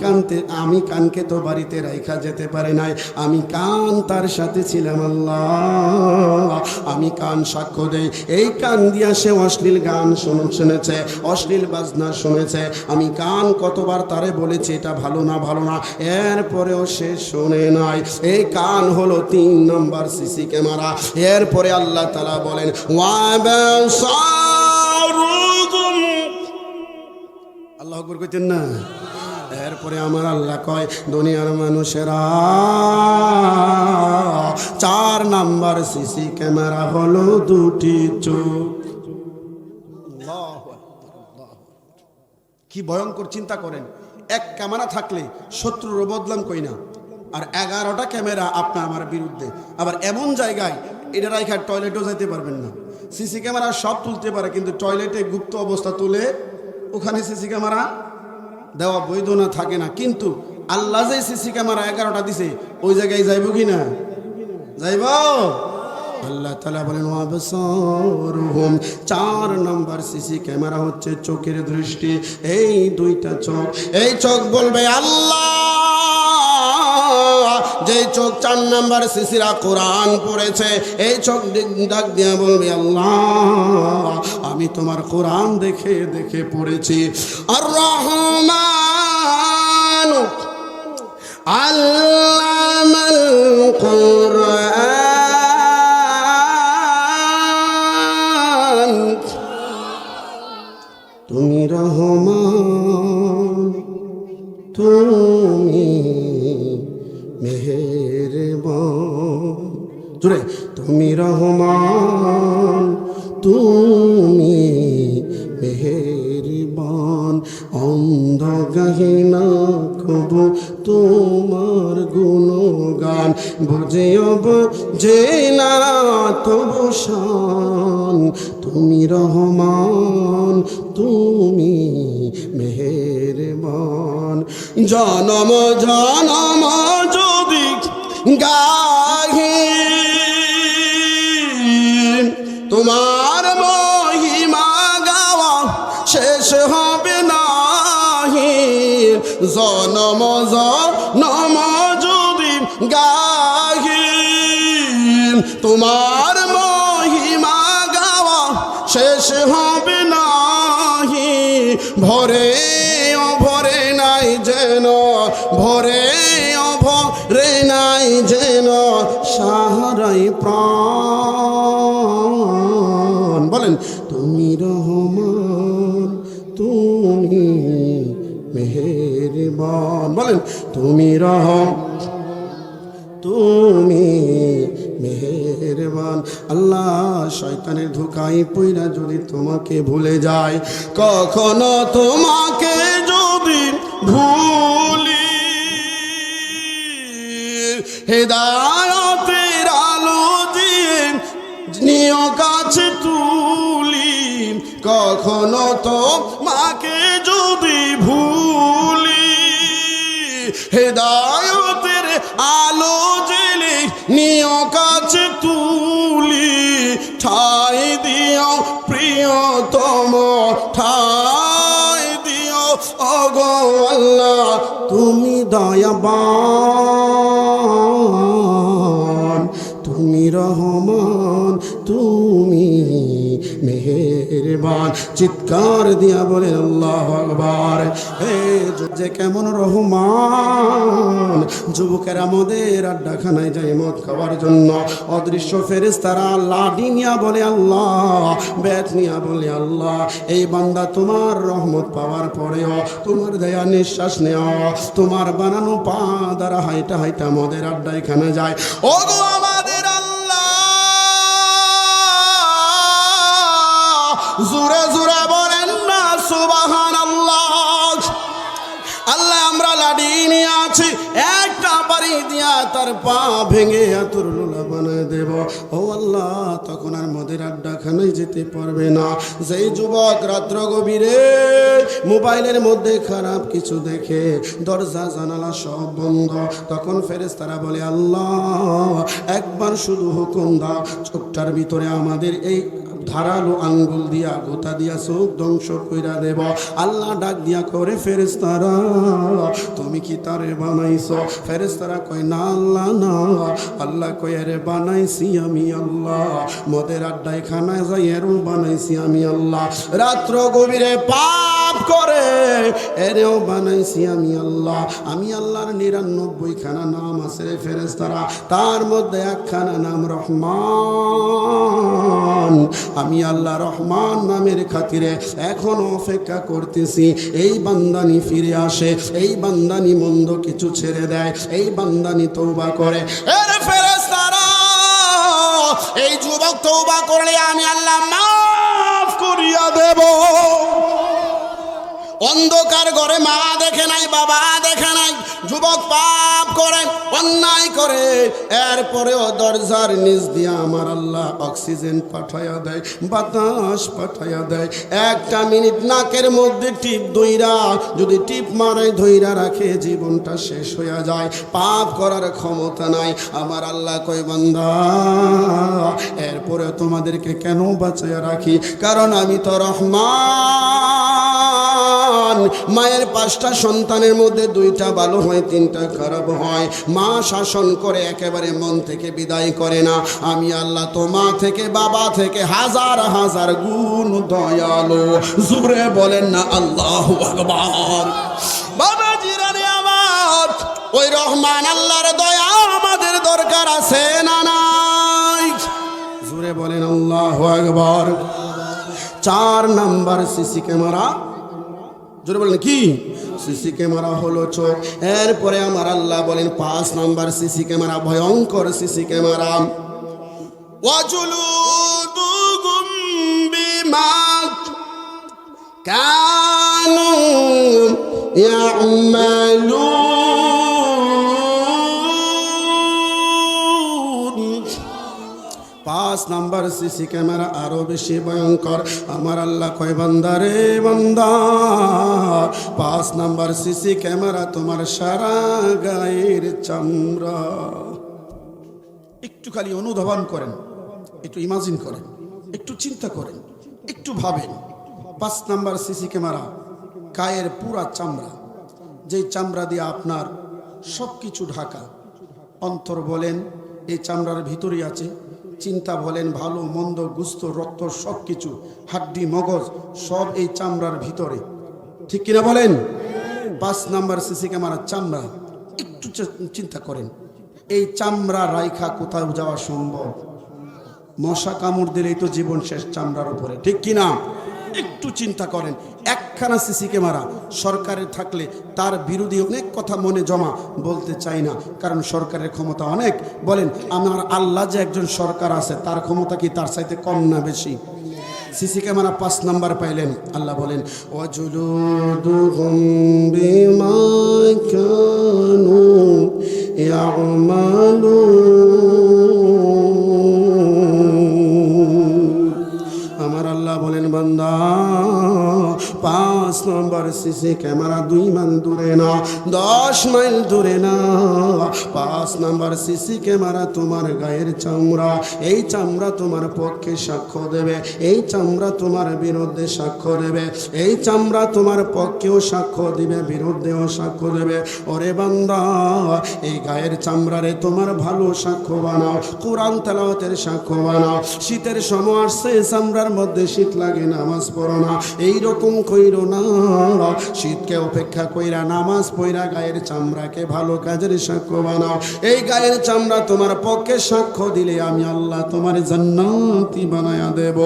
[SPEAKER 1] কানকে তো বাড়িতে রাইখা যেতে পারি নাই, আমি কান তার সাথে ছিলাম আল্লাহ। আমি কান সাক্ষ্য দেই, এই কান দিয়া সে অশ্লীল গান শুনেছে, অশ্লীল বাজনা শুনেছে। আমি কান কতবার তারে বলেছি এটা ভালো না, ভালো না, এরপরেও সে শোনে নাই। এই কান হলো 3 নাম্বার সিসি ক্যামেরা। এরপরে আল্লাহ তাআলা বলেন আল্লাহু আকবার কইতেন না? এরপরে আমার আল্লাহ কয় দুনিয়ার মানুষেরা 4 নাম্বার সিসি ক্যামেরা হলো 2টি চোখ। কি ভয়ঙ্কর, চিন্তা করেন। 1 ক্যামেরা থাকলে শত্রুর বদলাম কই না, আর 11টা ক্যামেরা আপনার আমার বিরুদ্ধে। আবার এমন জায়গায় এটা রাইখা টয়লেটেও যাইতে পারবেন না। সিসি ক্যামেরা সব তুলতে পারে, কিন্তু টয়লেটে গুপ্ত অবস্থা তুলে ওখানে সিসি ক্যামেরা দেওয়া বৈধ না, থাকে না। কিন্তু আল্লাহ যে সিসি ক্যামেরা 11টা দিছে, ওই জায়গায় যাইব কি না? যাইব। আল্লাহ তাআলা বলেন ওয়াবসারুহুম, 4 নাম্বার সিসি ক্যামেরা হচ্ছে চোখের দৃষ্টি। এই 2টা চোখ, এই চোখ বলবে আল্লাহ। যে চোখ 4 নাম্বার সিসিরা কোরআন পড়েছে, এই চোখ ডাক দিয়া বলবে আল্লাহ আমি তোমার কোরআন দেখে দেখে পড়েছি। আর রহমান আল্লামাল কোরআন, তুমি রহমান, তুমি মেহেরবান। জোরে, তুমি রহমান, তুমি মেহেরবান। অন্ধ গাহিনা কবু তোমার গুণগান, বুঝেও বুঝে না তবু শান। তুমি রহমান, তুমি মেহেরবান। জনম জনম যদি গাহি তোমার মহিমা গাওয়া শেষ হবে নাহি। জনম জনম যদি গাহি তোমার মহিমা গাওয়া শেষ হবে নাহি। ভরে ভরে নাই যেন, ভরে ভরে নাই যেন সাহারাই প্রাণ। বলেন তুমি রহমান, তুমি মেহেরবান। বলেন তুমি তুমি মেহেরবান। আল্লাহ শয়তানের ধোঁকায় পইরা যদি তোমাকে ভুলে যায়, কখনো তোমাকে যদি ভুলি, হেদায়েতের আলো দিয়ে নিয় কাছে তুলি, কখনো তো মাকে যদি ভুলি, হেদায়তের আলো জেলে নিয় কাছে তুলি, ঠাই দিও প্রিয়তম, ঠাই দিও ওগো আল্লাহ তুমি দয়াবান, তুমি রহমান, তুমি মেহেরবান। চিৎকার দিয়া বলে আল্লাহু আকবার। হে যে কেমন রহমান, যুবকেরা আমাদের আড্ডাখানায় যায় মদ খাওয়ার জন্য, অদৃশ্য ফেরেশতারা লাঠি নিয়া বলে আল্লাহ, ব্যাট নিয়া বলে আল্লাহ, এই বান্দা তোমার রহমত পাওয়ার পরেও তোমার দয়া নিঃশ্বাস নেওয়া, তোমার বানানো পা দ্বারা হাইটা হাইটা মদের আড্ডাখানা যায়। ওগো আমাদের জোরে জোরে বলেন না সুবহানাল্লাহ। আল্লাহ আমরা লাঠি নিয়ে আছি, একটা বাড়ি দিয়া তার পা ভেঙে আতুর লোলা বানায় দেব। ও আল্লাহ তখন আর মদের আড্ডাখানায় যেতে পারবে না। যেই যুবক রাত্র গভীরে মোবাইলের মধ্যে খারাপ কিছু দেখে, দরজা জানালা সব বন্ধ, তখন ফেরেশতারা বলে আল্লাহ একবার শুধু হুকুম দাও, চোখটার ভিতরে আমাদের এই ধারালো আঙ্গুল দিয়া গোতা দিয়া চোখ ধ্বংস কইরা দেব। আল্লাহ ডাক দিয়া করে ফেরেশতারা তুমি কি তারে বানাইছো? ফেরেশতারা কয় না আল্লাহ না। আল্লাহ কয় আরে বানাইছি আমি আল্লাহ, মদের আড্ডায় খানায় যাই এরও বানাইছি আমি আল্লাহ, রাত্র গভীরে পাপ করে এরেও বানাইছি আমি আল্লাহ। আমি আল্লাহর ৯৯ খানা নাম আছে রে ফেরেশতারা, তার মধ্যে একখানা নাম রহমান। আমি আল্লাহ রহমান নামের খাতিরে এখন অপেক্ষা করতেছি এই বান্দানি ফিরে আসে, এই বান্দানি মন্দ কিছু ছেড়ে দেয়, এই বান্দানি তওবা করে। আরে ফেরেশতারা এই যুবক তওবা করলে আমি আল্লাহ মাফ করিয়া দেব। অন্ধকার ঘরে মা দেখে নাই, বাবা দেখে নাই, যুবক পাপ করে, অন্যায় করে, এরপরেও দরজার নিচ দিয়া আমার আল্লাহ অক্সিজেন পাঠাইয়া দেয়, বাতাস পাঠাইয়া দেয়। একটা মিনিট নাকের মধ্যে টিপ দইরা যদি টিপ মারাই ধইরা রাখে জীবনটা শেষ হইয়া যায়। পাপ করার ক্ষমতা নাই। আমার আল্লাহ কই বান্দা এরপরে তোমাদেরকে কেন বাঁচাইয়া রাখি? কারণ আমি তো রহমান। মায়ের 5টা সন্তানের মধ্যে 2টা ভালো হয়, 3টা খারাপ হয়। মা শাসন করে একেবারে মন থেকে বিদায় করে না। আমি আল্লাহ তো মা থেকে বাবা থেকে হাজার হাজার গুণ দয়ালু। জোরে বলেন না আল্লাহু আকবার। বাবা জিরানে আমার ওই রহমান আল্লাহর দয়া আমাদের দরকার আছে না নাই? জোরে বলেন আল্লাহু আকবার। 4 নাম্বার সিসি ক্যামেরা। জোরে বলেন কি? সিসি ক্যামেরা হলো চোখ। এরপরে আমার আল্লাহ বলেন 5 নাম্বার সিসি ক্যামেরা, ভয়ঙ্কর সিসি ক্যামেরা। ওয়াজুলুদুহুম বিমা কানু ইয়ামালুন। 5 নাম্বার সিসি ক্যামেরা আরো বেশি ভয়ঙ্কর। আমার আল্লাহ কয় বান্দা রে বান্দা, 5 নাম্বার সিসি ক্যামেরা তোমার সারা গায়ের চামড়া। একটু খালি অনুধাবন করেন, একটু ইমাজিন করেন, একটু চিন্তা করেন, একটু ভাবেন। 5 নাম্বার সিসি ক্যামেরা গায়ের পুরা চামড়া, যেই চামড়া দিয়ে আপনার সব কিছু ঢাকা। অন্তর বলেন এই চামড়ার ভিতরেই আছে, চিন্তা বলেন ভালো মন্দ গুস্ত রক্ত সব কিছু, হাড্ডি মগজ সব এই চামড়ার ভিতরে, ঠিক কিনা বলেন? 5 নাম্বার সিসি ক্যামেরার চামড়া। একটু চিন্তা করেন, এই চামড়া রাইখা কোথাও যাওয়া সম্ভব? মশা কামড় দিলেই তো জীবন শেষ চামড়ার উপরে, ঠিক কিনা? একটু চিন্তা করেন, একখানা সিসি ক্যামেরা সরকারের থাকলে তার বিরোধী অনেক কথা মনে জমা বলতে চাই না, কারণ সরকারের ক্ষমতা অনেক। বলেন আমার আল্লাহ যে একজন সরকার আছে, তার ক্ষমতা কি তার চাইতে কম না বেশি? সিসি ক্যামেরা 5 নাম্বার পাইলেন। আল্লাহ বলেন ওয়াজুলুদুহুম বিমা কানু ইয়ামালুন। আমার আল্লাহ বলেন বান্দা নম্বর সিসি ক্যামেরা 2 মাইল দূরে না, 10 মাইল দূরে না। 5 নম্বর সিসি ক্যামেরা তোমার গায়ের চামড়া। এই চামড়া তোমার পক্ষে সাক্ষ্য দেবে, এই চামড়া তোমার বিরুদ্ধে সাক্ষ্য দেবে, এই চামড়া তোমার পক্ষেও সাক্ষ্য দিবে, বিরুদ্ধেও সাক্ষ্য দেবে। ওরে বান্দা, এই গায়ের চামড়ারে তোমার ভালো সাক্ষ্য বানাও, কোরআন তেলাওয়াতের সাক্ষ্য বানাও। শীতের সময় আসছে, চামড়ার মধ্যে শীত লাগে, নামাজ পড়ো না, এইরকম কইরো না। শীতকে উপেক্ষা কইরা নামাজ পড়া গায়ের চামড়াকে ভালো কাজের সাক্ষ্য বানাও। এই গায়ের চামড়া তোমার পক্ষে সাক্ষ্য দিলে আমি আল্লাহ তোমার জান্নাতি বানায়া দেব।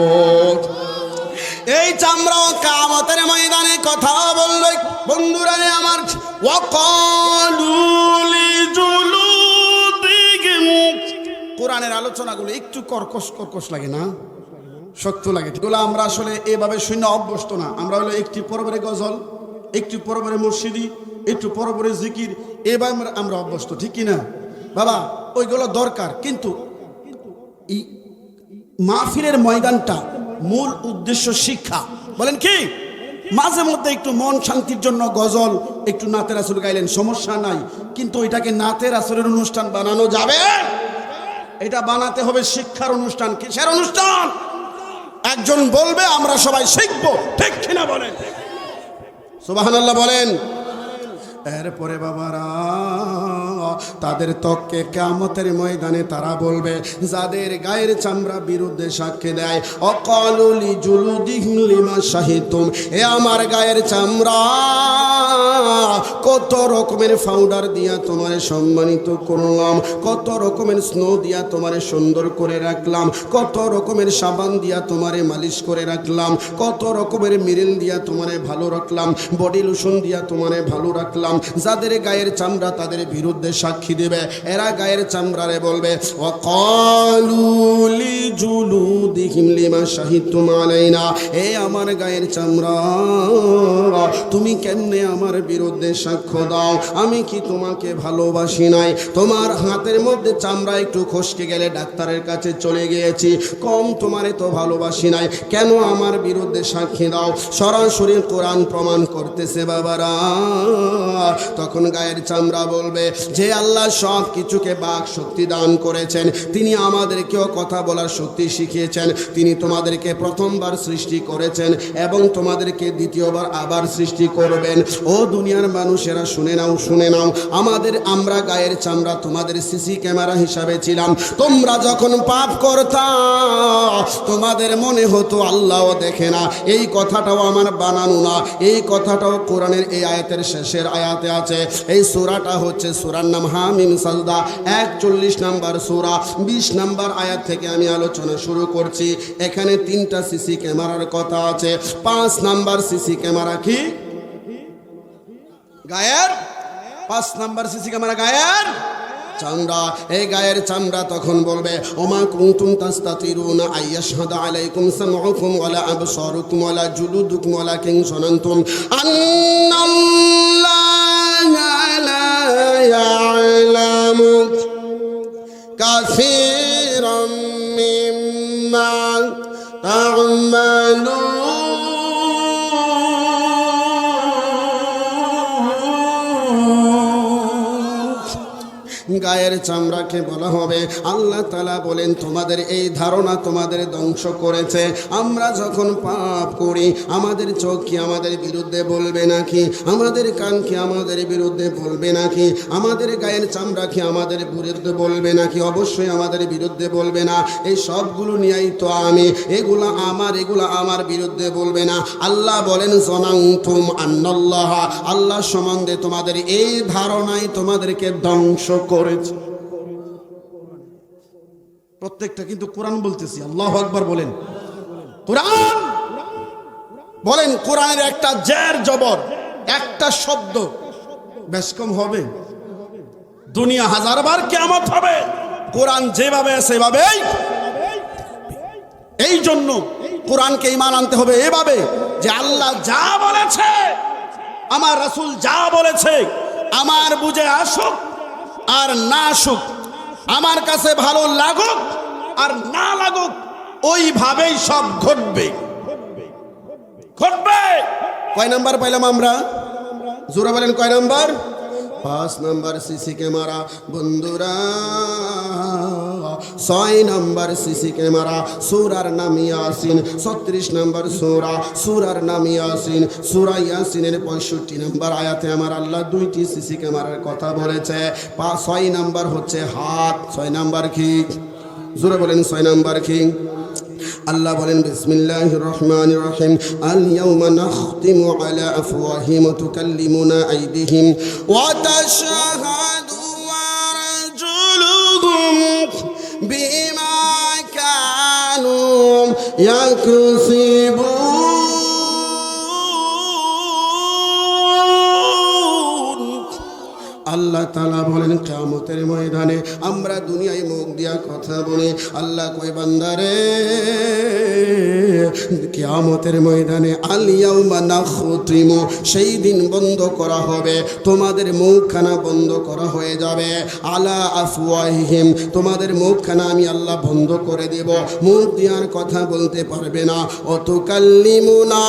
[SPEAKER 1] এই চামড়া কিয়ামতের ময়দানে কথা বলবে। বন্ধুরা আমার, ওয়াকালু লিজুলুদিহিম, কোরআনের আলোচনাগুলো একটু কর্কশ লাগে না, শক্ত লাগে। এগুলো আমরা আসলে এভাবে শূন্য অভ্যস্ত না। আমরা হলো একটি পরবরে গজল, একটু পরবরে মুর্শিদি, একটু পরবরে জিকির, এবার আমরা অভ্যস্ত, ঠিক কিনা বাবা? ওইগুলো দরকার, কিন্তু এই মাহফিলের ময়দানটা মূল উদ্দেশ্য শিক্ষা। বলেন কি? মাঝে মধ্যে একটু মন শান্তির জন্য গজল, একটু নাতে রাসূল গাইলেন, সমস্যা নাই, কিন্তু এটাকে নাতে রাসূলের অনুষ্ঠান বানানো যাবে? এটা বানাতে হবে শিক্ষার অনুষ্ঠান। কিসের অনুষ্ঠান? একজন বলবে আমরা সবাই শিখবো, ঠিক কিনা বলেন? সুবহানাল্লাহ বলেন। এরপরে বাবারা, তাদের ত্বককে কিয়ামতের ময়দানে তারা বলবে, যাদের গায়ের চামড়া বিরুদ্ধে সাক্ষী দেয়, অকালু লিজুলুদিহিম লিমা শাহিদতুম, এ আমার গায়ের চামড়া কত রকমের পাউডার দিয়া তোমারে সম্মানিত করলাম, কত রকমের স্নো দিয়া তোমারে সুন্দর করে রাখলাম, কত রকমের সাবান দিয়া তোমারে মালিশ করে রাখলাম, কত রকমের মিরিল দিয়া তোমারে ভালো রাখলাম, বডি লোশন দিয়া তোমারে ভালো রাখলাম। যাদের গায়ের চামড়া তাদের বিরুদ্ধে সাক্ষী দেবে, এরা গায়ের চামড়ারে বলবে, ওয়াকালু লিজুলুদিহিম লিমা শাহিদতুম আলাইনা, এ আমার গায়ের চামড়া তুমি কেমনে আমার বিরুদ্ধে সাক্ষ্য দাও? আমি কি তোমাকে ভালোবাসি নাই? তোমার হাতের মধ্যে চামড়া একটু খসকে গেলে ডাক্তারের কাছে চলে গিয়েছি, কম তোমারে তো ভালোবাসি নাই, কেন আমার বিরুদ্ধে সাক্ষী দাও? সরাসরি কোরআন প্রমাণ করতেছে বাবারা। তখন গায়ের চামড়া বলবে, যে আল্লাহ সব কিছুকে বাক শক্তি দান করেছেন, তিনি আমাদেরকেও কথা বলার শক্তি শিখিয়েছেন, তিনি তোমাদেরকে প্রথমবার সৃষ্টি করেছেন এবং তোমাদেরকে দ্বিতীয়বার আবার সৃষ্টি করবেন। ও দুনিয়ার মানুষেরা শুনে নাও, শুনে নাও, আমরা গায়ের চামড়া তোমাদের সিসি ক্যামেরা হিসাবে ছিলাম। তোমরা যখন পাপ করতা তোমাদের মনে হতো আল্লাহও দেখে না। এই কথাটাও আমার বানানো না, এই কথাটাও কোরআনের এই আয়াতের শেষের আয়াতে আছে। এই সূরাটা হচ্ছে সূরার নাম হামিম সাজদা, 41 নম্বর সূরা, 20 নম্বর আয়াত থেকে আমি আলোচনা শুরু করছি। এখানে 3টা সিসি ক্যামেরার কথা আছে। 5 নম্বর সিসি ক্যামেরা কি? গায়ের 5 নম্বর সিসি ক্যামেরা গায়ের চামড়া। এই গায়ের চামড়া তখন বলবে, ওমা কুনতুম তাস্তাতিরুনা আইয়াশহাদা আলাইকুম সামউকুম ওয়ালা আবসারুকুম ওয়ালা জুলুদুকুম ওয়ালাকিন যানানতুম আন্নাল্লাহা লা ইয়ালামু কাসীরাম মিম্মা তা'মালুন। গায়ের চামড়াকে বলা হবে, আল্লাহ তাআলা বলেন তোমাদের এই ধারণা তোমাদের ধ্বংস করেছে। আমরা যখন পাপ করি আমাদের চোখ কি আমাদের বিরুদ্ধে বলবে নাকি? আমাদের কান কি আমাদের বিরুদ্ধে বলবে নাকি? আমাদের গায়ের চামড়া কি আমাদের বিরুদ্ধে বলবে নাকি? অবশ্যই আমাদের বিরুদ্ধে বলবে না। এই সবগুলো নিয়েই তো আমি, এগুলো আমার বিরুদ্ধে বলবে না। আল্লাহ বলেন, জানানতুম আন্নাল্লাহ, আল্লাহ সম্বন্ধে তোমাদের এই ধারণাই তোমাদেরকে ধ্বংস করেছে। প্রত্যেকটা কিন্তু কোরআন বলতেছি। আল্লাহু আকবার বলেন। কোরআন বলেন, কোরআনের একটা জের জবর, একটা শব্দ বেশ কম হবে? দুনিয়া 1000 বার কিয়ামত হবে, কোরআন যেভাবে আছে সেভাবেই। এই জন্য কোরআনকে ঈমান আনতে হবে এভাবে যে আল্লাহ যা বলেছে, আমার রাসূল যা বলেছে, আমার বুঝে আসুক আর না আসুক, আমার কাছে ভালো লাগুক আর না লাগুক, ওইভাবেই সব ঘটবে।
[SPEAKER 2] ঘটবে।
[SPEAKER 1] কয় নাম্বার পাইলাম আমরা? জোরে বলেন কয় নাম্বার? 5 নাম্বার সিসি ক্যামেরা বন্ধুরা। 6 নাম্বার সিসি ক্যামেরা, সূরার নাম ইয়াসিন। 36 নাম্বার সূরা, সূরার নাম ইয়াসিন। সূরা ইয়াসিনের 65 নাম্বার আয়াতে আমার আল্লাহ 2টি সিসি ক্যামেরার কথা বলেছে। 6 নাম্বার হচ্ছে হাত। 6 নাম্বার কি? জোরে বলেন 6 নাম্বার কি? আল্লাহ বলেন বিসমিল্লাহির রহমানির রহিম, আল ইয়াউমা নাখতিমু আলা আফওয়াহিহিম ওয়া তুকাল্লিমুনা আইদিহিম ওয়া তাশহাদু আরজুলুহুম বিমা কানু ইয়াকসিবুন। আল্লাহ তাআলা বলেন কিয়ামতের ময়দানে আমরা দুনিয়ায় মুখ দিয়া কথা বলি, আল্লাহ কই বান্দারে কিয়ামতের ময়দানে আল ইয়াউমা নাখতিমু, সেই দিন বন্ধ করা হবে, তোমাদের মুখখানা বন্ধ করা হয়ে যাবে। আলা আফওয়াহিহিম, তোমাদের মুখখানা আমি আল্লাহ বন্ধ করে দেব, মুখ দিয়ার কথা বলতে পারবে না। অতুকাল্লিমুনা,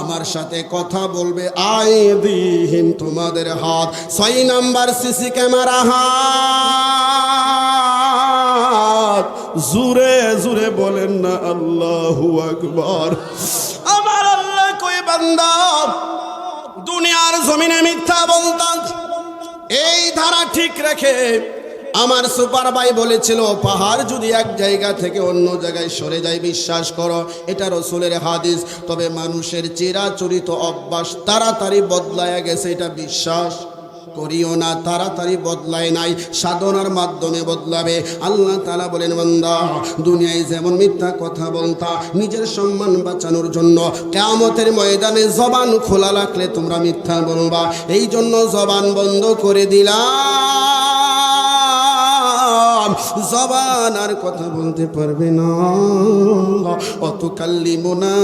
[SPEAKER 1] আমার সাথে কথা বলবে আইদিহিম, তোমাদের হাত। 6 নাম্বার সিসি ক্যামেরা হাত। জোরে জোরে বলেন না আল্লাহু আকবার। আমার আল্লাহ কই বান্দা দুনিয়ার জমিনে মিথ্যা বলতাম, এই ধারা ঠিক রেখে আমার সুপার ভাই বলেছিল পাহাড় যদি এক জায়গা থেকে অন্য জায়গায় সরে যায় বিশ্বাস করো, এটা রসুলের হাদিস। তবে মানুষের চিরাচরিত অভ্যাস তাড়াতাড়ি বদলায় গেছে, এটা বিশ্বাস করিও না। তাড়াতাড়ি বদলায় নাই, সাধনার মাধ্যমে বদলাবে। আল্লাহ তাআলা বলেন বান্দা দুনিয়ায় যেমন মিথ্যা কথা বলতা নিজের সম্মান বাঁচানোর জন্য, কিয়ামতের ময়দানে জবান খোলা রাখলে তোমরা মিথ্যা বলবা, এই জন্য জবান বন্ধ করে দিলাম। জবান আর কথা বলতে পারবে না। অতুকাল্লিমুনা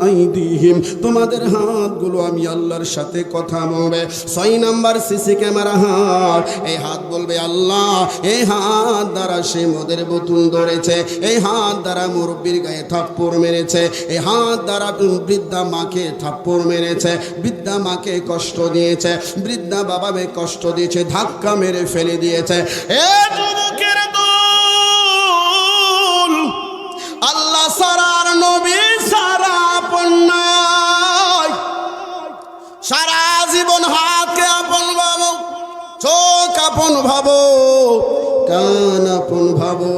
[SPEAKER 1] আইদিহিম, তোমাদের হাতগুলো আমি আল্লাহর সাথে কথা বলবে। 6 নাম্বার সিসি ক্যামেরা হাত। এই হাত বলবে আল্লাহ, এই হাত দ্বারা সে মদের বোতল ধরেছে, এই হাত দ্বারা মুরব্বীর গায়ে থাপ্পড় মেরেছে, এই হাত দ্বারা বৃদ্ধা মাকে থাপ্পড় মেরেছে, বৃদ্ধা মাকে কষ্ট দিয়েছে, বৃদ্ধা বাবাকে কষ্ট দিয়েছে, ধাক্কা মেরে ফেলে দিয়েছে। এ যুবকের দল, আল্লাহ সারা আর নবী সারা আপন নাই। সারা জীবন হাতকে আপন ভাবো, চোখ আপন ভাবো, কান আপন ভাবো,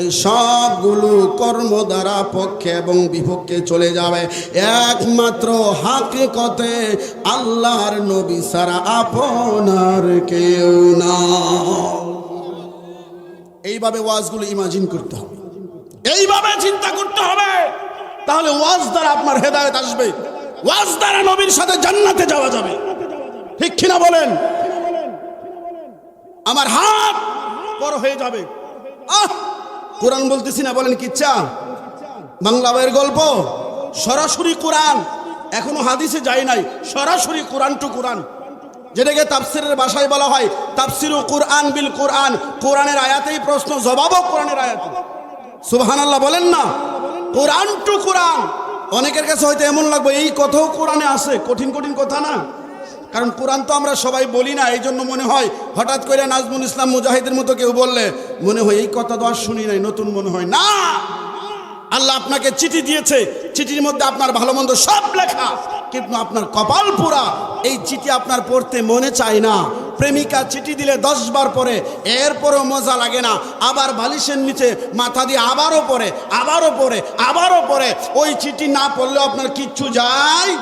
[SPEAKER 1] এই সবগুলো কর্ম দ্বারা পক্ষে এবং বিপক্ষে চলে যাবে। একমাত্র হাকিকতে আল্লাহর নবী সারা আপনার কেউ না। এইভাবে ওয়াজগুলো ইমাজিন করতে হবে, এইভাবে চিন্তা করতে হবে, তাহলে ওয়াজ দ্বারা আপনার হেদায়েত আসবে, ওয়াজ দ্বারা নবীর সাথে জান্নাতে যাওয়া যাবে। ঠিক কিনা বলেন? আমার হাত বড় হয়ে যাবে। কোরআন বলতেছি না, বলেন কিচ্ছা বাংলা বইয়ের গল্প, সরাসরি কোরআন, এখনো হাদিসে যায় নাই, সরাসরি কোরআন টু কোরআন, যেটাকে তাফসিরের ভাষায় বলা হয় তাফসিরু কোরআন বিল কোরআন। কোরআনের আয়াতেই প্রশ্ন, জবাবও কোরআনের আয়াতে। সুবহানাল্লাহ বলেন না? কোরআন টু কোরআন। অনেকের কাছে হয়তো এমন লাগবে এই কথাও কোরআনে আছে, কঠিন কঠিন কথা না, কারণ কোরআন তো আমরা সবাই বলি না, এই জন্য মনে হয় হঠাৎ করে নাজমুল ইসলাম মুজাহিদের মতো কেউ বললে মনে হয় এই কথা তো আর শুনি নাই, নতুন মনে হয় না। আল্লাহ আপনাকে চিঠি দিয়েছে, চিঠির মধ্যে আপনার ভালো মন্দ সব লেখা, কিন্তু আপনার কপাল পোড়া, এই চিঠি আপনার পড়তে মনে চায় না। প্রেমিকা চিঠি দিলে 10 বার পরে, এরপরও মজা লাগে না, আবার বালিশের নিচে মাথা দিয়ে আবারও পড়ে, আবারও পড়ে, আবারও পড়ে। ওই চিঠি না পড়লেও আপনার কিচ্ছু যায়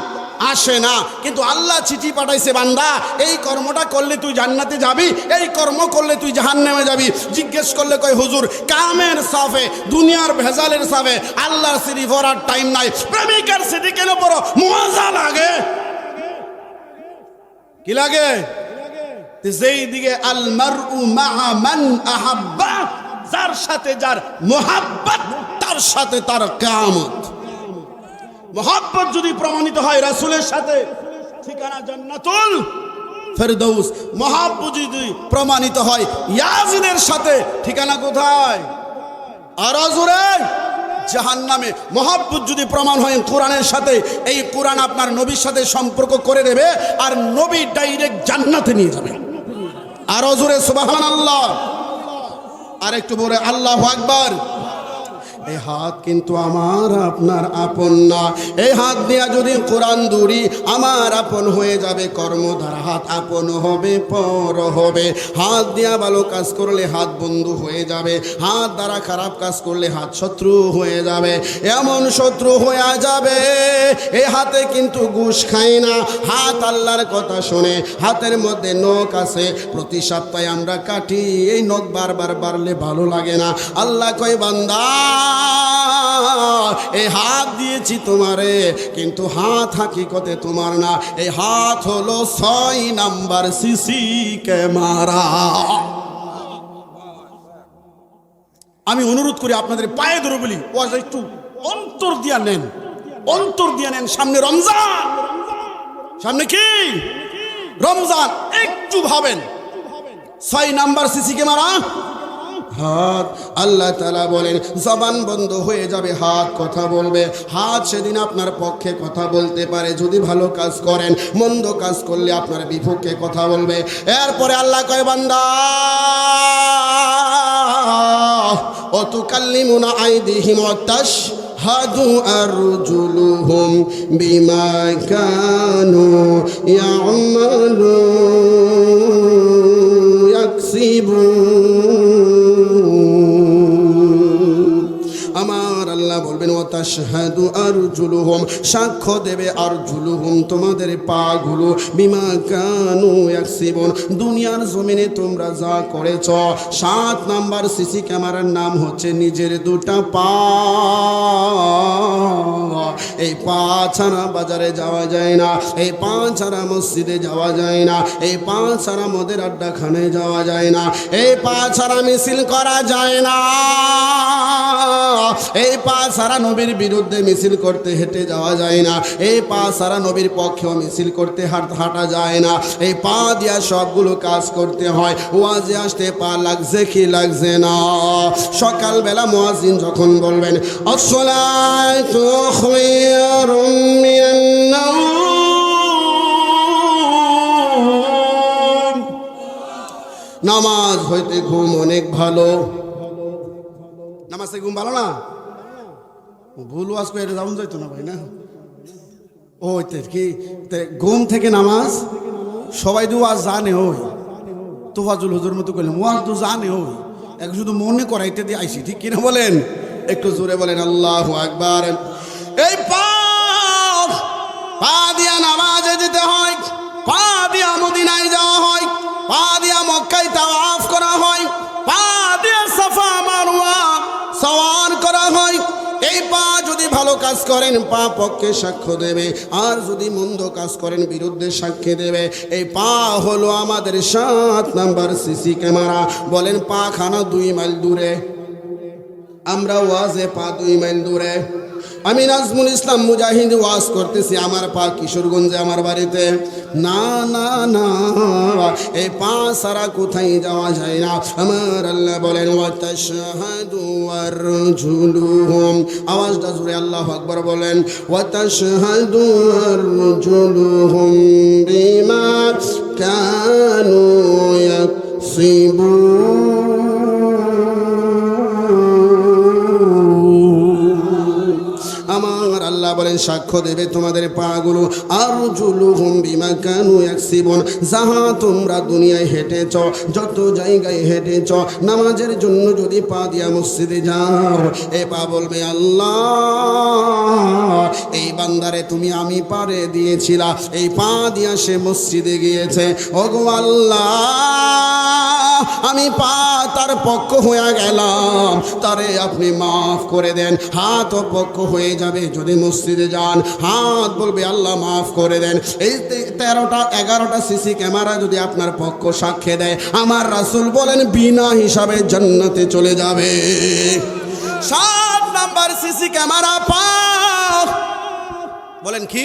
[SPEAKER 1] আসে না। কিন্তু আল্লাহ চিঠি পাঠাইছে, বান্দা এই কর্মটা করলে তুই জান্নাতে যাবি, এই কর্ম করলে তুই জাহান্নামে যাবি। জিজ্ঞেস করলে কয় হুজুর কামের সাফে, দুনিয়ার ভেজালের সাফে আল্লাহর চিঠি পড়ার টাইম নাই, প্রেমিকার চিঠি কেন পড়ো? মজা লাগে। কি লাগে? যেই দিকে আল মারউ মাআ মান আহাব্বা, যার সাথে যার মুহাব্বত তার সাথে তার কিয়ামত। মুহাব্বত যদি প্রমাণিত হয় রাসূলের সাথে, ঠিকানা জান্নাতুল ফেরদৌস। মুহাব্বত যদি প্রমাণিত হয় ইয়াজিদের সাথে, ঠিকানা কোথায়? আর জোরে জাহান্নামে। মহব্বত যদি প্রমাণ হয় কোরআনের সাথে, এই কোরআন আপনার নবীর সাথে সম্পর্ক করে দেবে, আর নবী ডাইরেক্ট জান্নাতে নিয়ে যাবে। আরো জোরে সুবহানাল্লাহ, আর একটু বলে আল্লাহু আকবার। এই হাত কিন্তু আমার আপনার আপন না। এই হাত দিয়া যদি কোরআন ধরি, আমার আপন হয়ে যাবে। কর্মধার হাত আপন হবে, পর হবে। হাত দিয়া ভালো কাজ করলে হাত বন্ধু হয়ে যাবে, হাত দ্বারা খারাপ কাজ করলে হাত শত্রু হয়ে যাবে। এমন শত্রু হয়ে যাবে, এই হাতে কিন্তু ঘুষ খায় না, হাত আল্লাহর কথা শোনে। হাতের মধ্যে নখ আছে, প্রতি সপ্তাহে আমরা কাটি। এই নখ বারবার বাড়লে ভালো লাগে না। আল্লাহ কয় বান্দা, এই হাত দিয়েছি তোমারে, কিন্তু হাত হাকিকতে তোমার না। এই হাত হলো 6 নাম্বার সিসি ক্যামেরা। আমি অনুরোধ করি আপনাদের পায়ে ধরে বলি, ওয়াজ একটু অন্তর দিয়া নেন, অন্তর দিয়া নেন। সামনে রমজান, সামনে কি রমজান, একটু ভাবেন 6 নাম্বার সিসি ক্যামেরা হাত। আল্লাহ তাআলা বলেন জবান বন্ধ হয়ে যাবে, হাত কথা বলবে। হাত সেদিন আপনার পক্ষে কথা বলতে পারে যদি ভালো কাজ করেন, মন্দ কাজ করলে আপনার বিপক্ষে কথা বলবে। এরপরে আল্লাহ কয় বান্দা, অতুকাল্লিমুনা আইদিহিম ওয়া তাশহাদু আরজুলুহুম বিমা কানু ইয়ামালুন ইয়াকসিবুন। আমার আল্লাহ বলবেন ওয়া তাশহাদু আরজুলুহুম, সাক্ষ্য দেবে আরজুলুহুম তোমাদের পাগুলো, বিমা কানু ইয়াকসিবুন, দুনিয়ার জমিনে তোমরা যা করেছ। 7 নাম্বার সিসি ক্যামেরার নাম হচ্ছে নিজের দুটা পা। এই পা ছাড়া বাজারে যাওয়া যায় না, এই পা ছাড়া মসজিদে যাওয়া যায় না, এই পা ছাড়া মদের আড্ডাখানে যাওয়া যায় না, এই পা ছাড়া মিছিল করা যায় না, এই পা ছাড়া নবীর বিরুদ্ধে মিছিল করতে হেঁটে যাওয়া যায় না, এই পা ছাড়া নবীর পক্ষেও মিছিল করতে হাঁটা যায় না। এই পা দিয়া সবগুলো কাজ করতে হয়। ওয়াজে আসতে পা লাগছে কি লাগছে না? সকালবেলা মুয়াজ্জিন যখন বলবেন আসসালাতু খায়রুম মিনান নাওম, নামাজ হইতে ঘুম অনেক ভালো। নামাজে ঘুম ভালো না? ভুল ওয়াজ করে এটা যাওয়া যাইতো না ভাই না? ওই কি ঘুম থেকে নামাজ সবাই তো ওয়াজ জানে, ওই তোফাজুল হুজুর মতো করলাম, ওয়াজ তো জানে, ওই এক শুধু মনে করাইতে দিয়ে আইসি, ঠিক কিনা বলেন? একটু জোরে বলেন আল্লাহু আকবার। এই পা দিয়া নামাজে যেতে হয়, পা দিয়া মদিনায় যাওয়া হয়, পা দিয়া মক্কায় তাওয়াফ করা হয়, পা দিয়া সাফা মারওয়া সওয়ার করা হয়। এই পা যদি ভালো কাজ করেন পা পক্ষে সাক্ষ্য দেবে, আর যদি মন্দ কাজ করেন বিরুদ্ধে সাক্ষী দেবে। এই পা হলো আমাদের 7 নাম্বার সিসি ক্যামেরা। বলেন পা খানা 2 মাইল দূরে, আমরা ওয়াজে পা 2 মাইল দূরে। আমি নাজমুল ইসলাম মুজাহিদ ওয়াজ করতেছি, আমার পা কিশোরগঞ্জে আমার বাড়িতে। না না না, এই পা সারা কোথায় যাওয়া যায় না। আমার আল্লাহ বলেন ওয়া তাশহাদু আরজুলুহুম, আওয়াজটা জোরে আল্লাহু আকবার বলেন। ওয়া তাশহাদু আরজুলুহুম বিমা কানু ইয়াকসিবুন। আমার আল্লাহ বলেন সাক্ষ্য দেবে তোমাদের পাগুলো, আরজুলুহুম বিমা কানু ইয়াকসিবুন, যাহা তোমরা দুনিয়ায় হেঁটেছ, যত জায়গায় হেঁটেছ, নামাজের জন্য যদি পা দিয়া মসজিদে যাও, এ পা বলবে আল্লাহ এই বান্দারে তুমি আমি পারে দিয়েছিলা, এই পা দিয়া সে মসজিদে গিয়েছে, ওগো আল্লাহ আমি পা তার পক্ষ হয়ে গেলাম, তারে আপনি মাফ করে দেন। হাত পক্ষ হয়ে যাবে যদি মসজিদে যান, হাত বলবে আল্লাহ মাফ করে দেন। এই 13টা 11টা সিসি ক্যামেরা যদি আপনার পক্ষ সাক্ষ্য দেয়, আমার রাসূল বলেন বিনা হিসাবে জান্নাতে চলে যাবে। 7 নাম্বার সিসি ক্যামেরা পা। বলেন কি?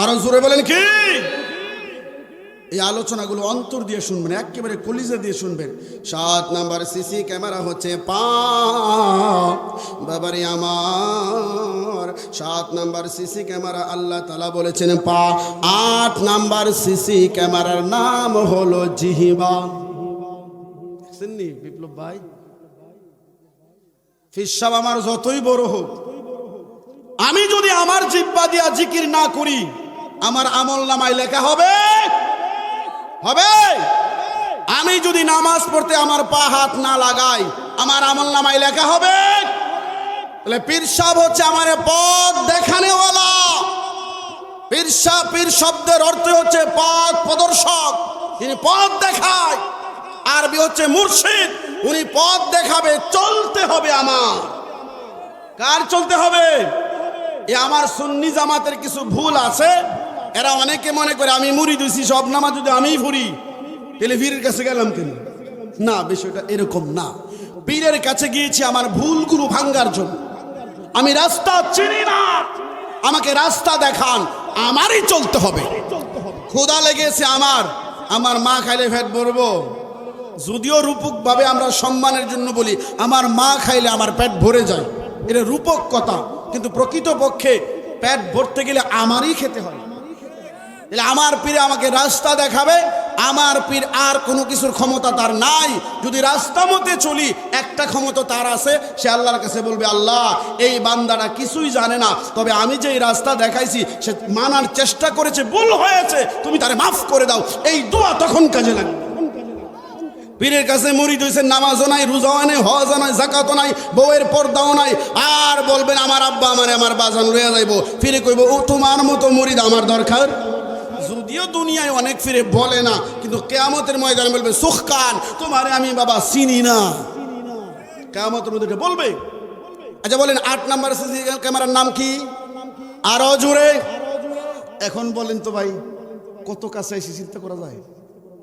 [SPEAKER 1] আরো জোরে বলেন কি? এই আলোচনাগুলো অন্তর দিয়ে শুনবেন, একেবারে কলিজা দিয়ে শুনবেন। 7 নাম্বার সিসি ক্যামেরা হচ্ছে পা। বাবারে আমার, 7 নাম্বার সিসি ক্যামেরা আল্লাহ তাআলা বলেছেন পা। 8 নাম্বার সিসি ক্যামেরার নাম হলো জিহ্বা। শুননি বিপ্লব ভাই, ফিসাব আমার যতই বড় হোক, আমি যদি আমার জিহ্বা দিয়া জিকির না করি, আমার আমল নামায় লেখা হবে হবে? আমি যদি নামাজ পড়তে আমার পা হাত না লাগাই, আমার আমল নামায় লেখা হবে? তাহলে পীর সাহেব হচ্ছে আমার পথ দেখানেওয়ালা। পীর সাহেব, পীর শব্দের অর্থ হচ্ছে পথ প্রদর্শক, তিনি পথ দেখায়। আরবি হচ্ছে মুর্শিদ, উনি পথ দেখাবে। চলতে হবে আমার। কার চলতে হবে? এ আমার সুন্নি জামাতের কিছু ভুল আছে। এরা অনেকে মনে করে আমি মুড়ি দিছি, সব নামাজ যদি আমিই পড়ি তাহলে পীরের কাছে গেলাম কেন? না, বিষয়টা এরকম না। পীরের কাছে গিয়েছি আমার ভুলগুলো ভাঙ্গার জন্য। আমি রাস্তা চিনি না, আমাকে রাস্তা দেখান, আমারই চলতে হবে। ক্ষুধা লেগেছে আমার মা খাইলে পেট ভরবো। যদিও রূপক ভাবে আমরা সম্মানের জন্য বলি আমার মা খাইলে আমার পেট ভরে যায়, এটা রূপক কথা, কিন্তু প্রকৃত পক্ষে পেট ভরতে গেলে আমারই খেতে হয়। তাহলে আমার পীর আমাকে রাস্তা দেখাবে। আমার পীর আর কোনো কিছুর ক্ষমতা তার নাই। যদি রাস্তা মতে চলি, একটা ক্ষমতা তার আছে, সে আল্লাহর কাছে বলবে, আল্লাহ এই বান্দাটা কিছুই জানে না, তবে আমি যে এই রাস্তা দেখাইছি সে মানার চেষ্টা করেছে, ভুল হয়েছে, তুমি তারে মাফ করে দাও। এই দোয়া তখন কাজে লাগবে। পীরের কাছে মুরিদ হইছে, নামাজও নাই, রোজাও নাই, হজও নাই, যাকাতও নাই, বউয়ের পর্দাও নাই, আর বলবেন আমার আব্বা আমার বাজান লইয়া যাইব। ফিরে কইব, ও তোমার মতো মুরিদ আমার দরকার। যদিও দুনিয়ায় অনেক ফিরে বলে না, কিন্তু কিয়ামতের ময়দানে বলবে, সুখকান তোমারে আমি বাবা চিনি না। কিয়ামতের মধ্যে বলবে। আচ্ছা বলেন 8 নাম্বার সিসি ক্যামেরার নাম কি? আরো জোরে এখন বলেন তো ভাই, কত কাছে এসে চিন্তা করা যায়?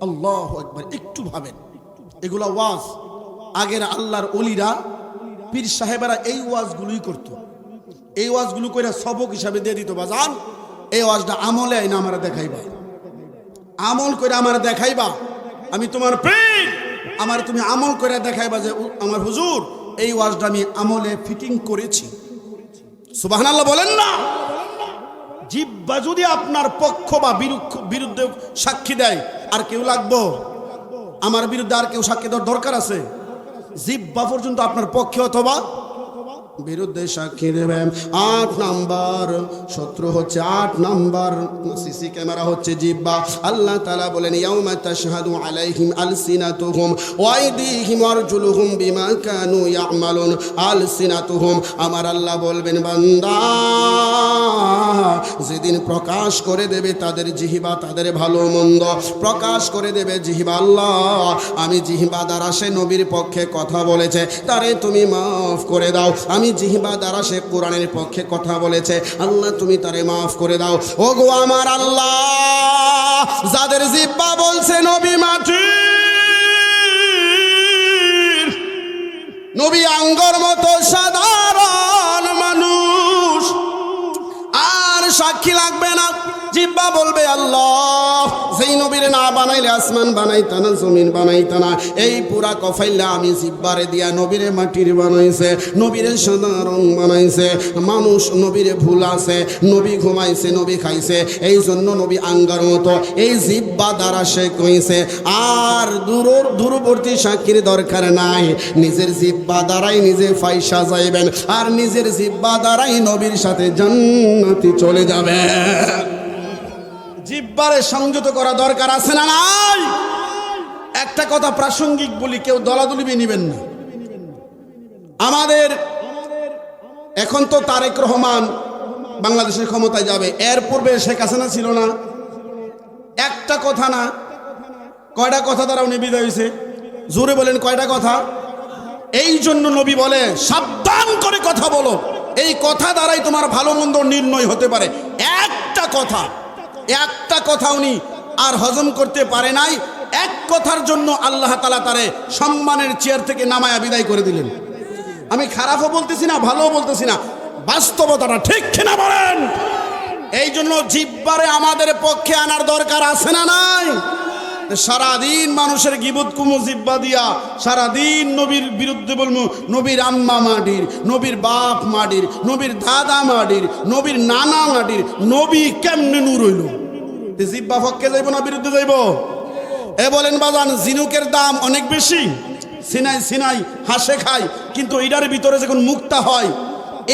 [SPEAKER 1] আল্লাহু আকবার। একটু ভাবেন, এগুলা ওয়াজ আগের আল্লাহর ওলিরা, পীর সাহেবেরা এই ওয়াজগুলোই করত। এই ওয়াজগুলো কইরা সবক হিসাবে দিয়ে দিত, বাজান এই ওয়াজটা আমলে আইনা আমার দেখাইবা, আমল করে আমার দেখাইবা, আমি তোমার পীর, আমার তুমি আমল করে দেখাইবা যে আমার হুজুর এই ওয়াজটা আমি আমলে ফিটিং করেছি। সুবহানাল্লাহ বলেন না? জিহ্বা যদি আপনার পক্ষ বা বিরুদ্ধে সাক্ষী দেয়, আর কেউ লাগবো? আমার বিরুদ্ধে আর কেউ সাক্ষী দেওয়ার দরকার আছে? জিহ্বা পর্যন্ত আপনার পক্ষে অথবা বিরুদ্ধে সাক্ষী দেবেন। 8 নাম্বার শত্রু হচ্ছে 8 নাম্বার সিসি ক্যামেরা হচ্ছে জিহ্বা। আল্লাহ তাআলা বলেন, ইয়াউমা তাশহাদু আলাইহিম আলসিনাতুহুম ওয়া আইদিহিম আরজুলুহুম বিমা কানু ইয়ামালুন। আলসিনাতুহুম, আমার আল্লাহ বলবেন, বান্দা যেদিন প্রকাশ করে দেবে তাদের জিহ্বা, তাদের ভালো মন্দ প্রকাশ করে দেবে জিহ্বা। আল্লাহ আমি জিহ্বা দ্বারা সে নবীর পক্ষে কথা বলেছে, তারে তুমি মাফ করে দাও। আমি জিহ্বা দ্বারা সে কোরআনের পক্ষে কথা বলেছে, আল্লাহ তুমি তারে মাফ করে দাও। ও গো আমার আল্লাহ, যাদের জিহ্বা বলছে নবী মাটির, নবী আঙ্গর মতো সাধারণ মানুষ, আর সাক্ষী লাগবে না। জিহ্বা বলবে, আল্লাহ যেই নবীরে না বানাইলে আসমান বানাইতা না, জমিন বানাইতা না। এই পুরা কফাইলা আমি জিহ্বারে দিয়া নবীরে মাটির বানাইছে, নবীরে সাধারণ বানাইছে। মানুষ নবীরে ভুল আছে, নবী ঘুমাইছে, নবী খাইছে, এই জন্য নবী আঙ্গার মতো। এই জিহ্বা দ্বারা সে কইছে। আর দূরবর্তী সাক্ষীর দরকার নাই, নিজের জিহ্বা দ্বারাই নিজে ফাইসা যাইবেন, আর নিজের জিহ্বা দ্বারাই নবীর সাথে জান্নাতে চলে যাবে। জিহ্বারে সংযত করা দরকার আছে না নাই? একটা কথা প্রাসঙ্গিক বলি, কেউ দলাদলি নিবেন না। আমাদের এখন তো তারেক রহমান বাংলাদেশের ক্ষমতায় যাবে, এর পূর্বে শেখ হাসিনা ছিল না? একটা কথা না, কয়টা কথা দ্বারা উনি বিদায় হয়েছে? জোরে বলেন কয়টা কথা? এই জন্য নবী বলে, সাবধান করে কথা বলো, এই কথা দ্বারাই তোমার ভালো মন্দ নির্ণয় হতে পারে। একটা কথা উনি আর হজম করতে পারে নাই। এক কথার জন্য আল্লাহ তাআলা তারে সম্মানের চেয়ার থেকে নামায়া বিদায় করে দিলেন। আমি খারাপও বলতেছি না, ভালোও বলতেছি না, বাস্তবতাটা ঠিক কিনা বলেন? এই জন্য জিহ্বারে আমাদের পক্ষে আনার দরকার আছে না নাই? সারাদিন মানুষের গিবত কুমু জিহ্বা দিয়া সারাদিন নবীর বিরুদ্ধে বলবো, নবীর আম্মা মাটির, নবীর বাপ মাটির, নবীর দাদা মাটির, নবীর নানা মাটির, নবী কেমনে নূর হইল? জিহ্বা পক্ষে যাইব না বিরুদ্ধে যাইব? এ বলেন বাজান, জিনুকের দাম অনেক বেশি। সিনাই সিনাই হাসে খায়, কিন্তু এটার ভিতরে যখন মুক্তা হয়,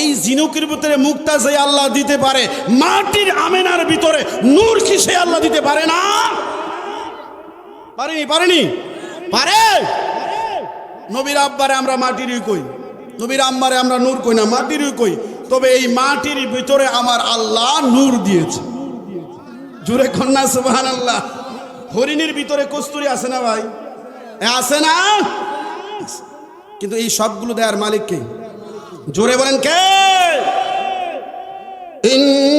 [SPEAKER 1] এই জিনুকের ভিতরে মুক্তা যে আল্লাহ দিতে পারে, মাটির আমেনার ভিতরে নূর কি সে আল্লাহ দিতে পারে না? পারেনি? পারেনি? পারে। নবীর আব্বারে আমরা মাটিরই কই, নবীর আম্মারে আমরা নূর কই না, মাটিরই কই। তবে এই মাটির ভিতরে আমার আল্লাহ নূর দিয়েছে। জোরে কন্যা সুবহানাল্লাহ। হরিণীর ভিতরে কস্তুরী আছে না ভাই? আছে না? কিন্তু এই সবগুলো দেয়ার মালিক কে? জোরে বলেন কে?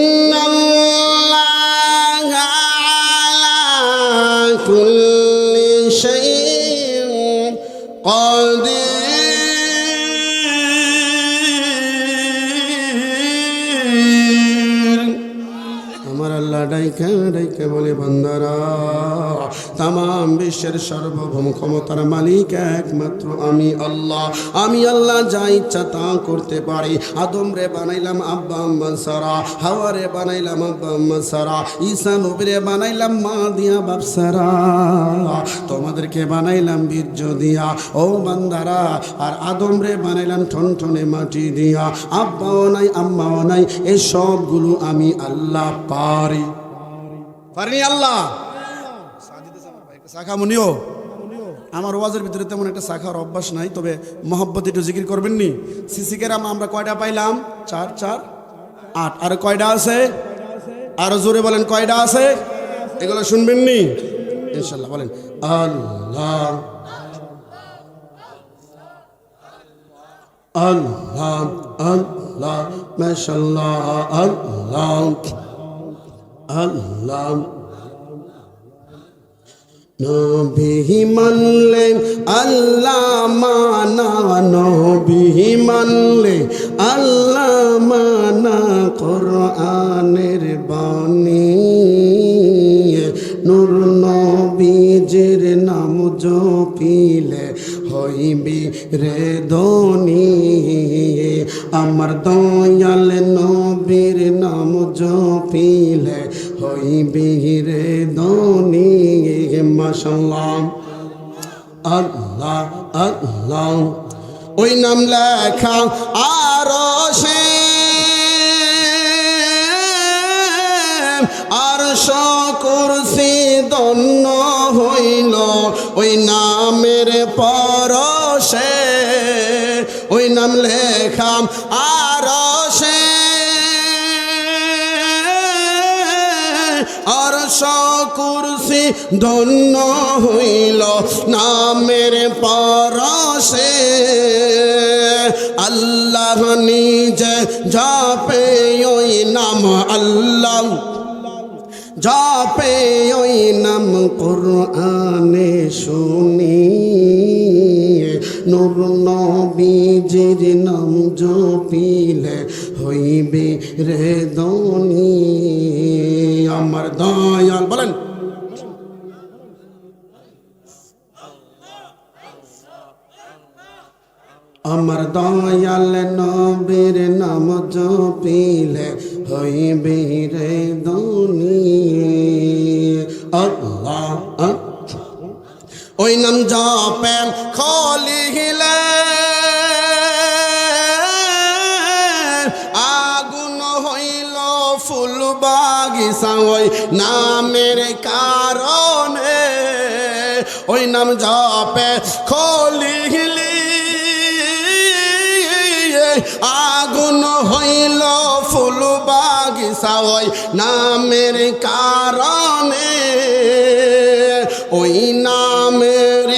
[SPEAKER 1] ইন্নাল্লাহা আলা কুল্লি শাইইন কাদির। আমার আল্লাহ ডাইকা ডাইকা বলে, বান্দারা, তামাম বিশ্বের সার্বভৌম ক্ষমতার মালিক একমাত্র আমি আল্লাহ। আমি আল্লাহ যা ইচ্ছা তা করতে পারি। আদম রে বানাইলাম আব্বা আম্মা সারা, হাওয়া রে বানাইলাম আব্বা আম্মা সারা, ঈসা নবীরে বানাইলাম মা দিয়া বাপ সারা, তোমাদেরকে বানাইলাম বীর্য দিয়া ও বান্দারা, আর আদম রে বানাইলাম ঠনঠনে মাটি দিয়া। আব্বাও নাই আম্মাও নাই, এই সবগুলো আমি আল্লাহ পারি। পারিনি আল্লাহ? শাখা মুনিও আমার ওয়াজের ভিতরে তেমন একটা শাখার অভ্যাস নাই, তবে মহব্বত একটু জিকির করবেন নি? সিসি ক্যামেরা আমরা কয়টা পাইলাম? 4 4 8। আর কয়টা আছে? আরো জোরে বলেন, কয়টা আছে? এগুলো শুনবেন নি ইনশাল্লাহ। বলেন আল্লাহ আল্লাহ আল্লাহ মাশাআল্লাহ আল্লাহ আল্লাহ। নবী মানলে আল্লাহ মানা, নবী মানলে আল্লাহ মানা, কোরআনের বাণী নূর নবীজির নাম জপিলে হইবি রে ধনী। আমার দয়াল নবীর নাম জপিলে হইবি রে ধনী। মাশাআল্লাহ আল্লাহ আল্লাহ। ওই নাম লেখা আরশে, আরশ কুরসি দন্ন হইল ওই নামের পরশে। ওই নাম লেখা আরশে, আরশ কুরসি ধন্য হইল নামের পরশে। আল্লাহ নিজে যাপে ওই নাম, আল্লাহ যাপে ওই নাম কোরআনে শুনি। নূর নবীজির নাম জপিলে হইবে রে ধনী। আমার দয়াল বলেন আমার দয়াল নবীর নাম জপিলে হইবে রে ধনী। আল্লাহ ওই নাম জপে খলিলে আগুন হইল ফুল বাগিচা ওই নামের কারণে। ওই নাম জপে খলিলে আগুন হইল ফুল বাগিচা ওই নামের কারণে। ওই নামের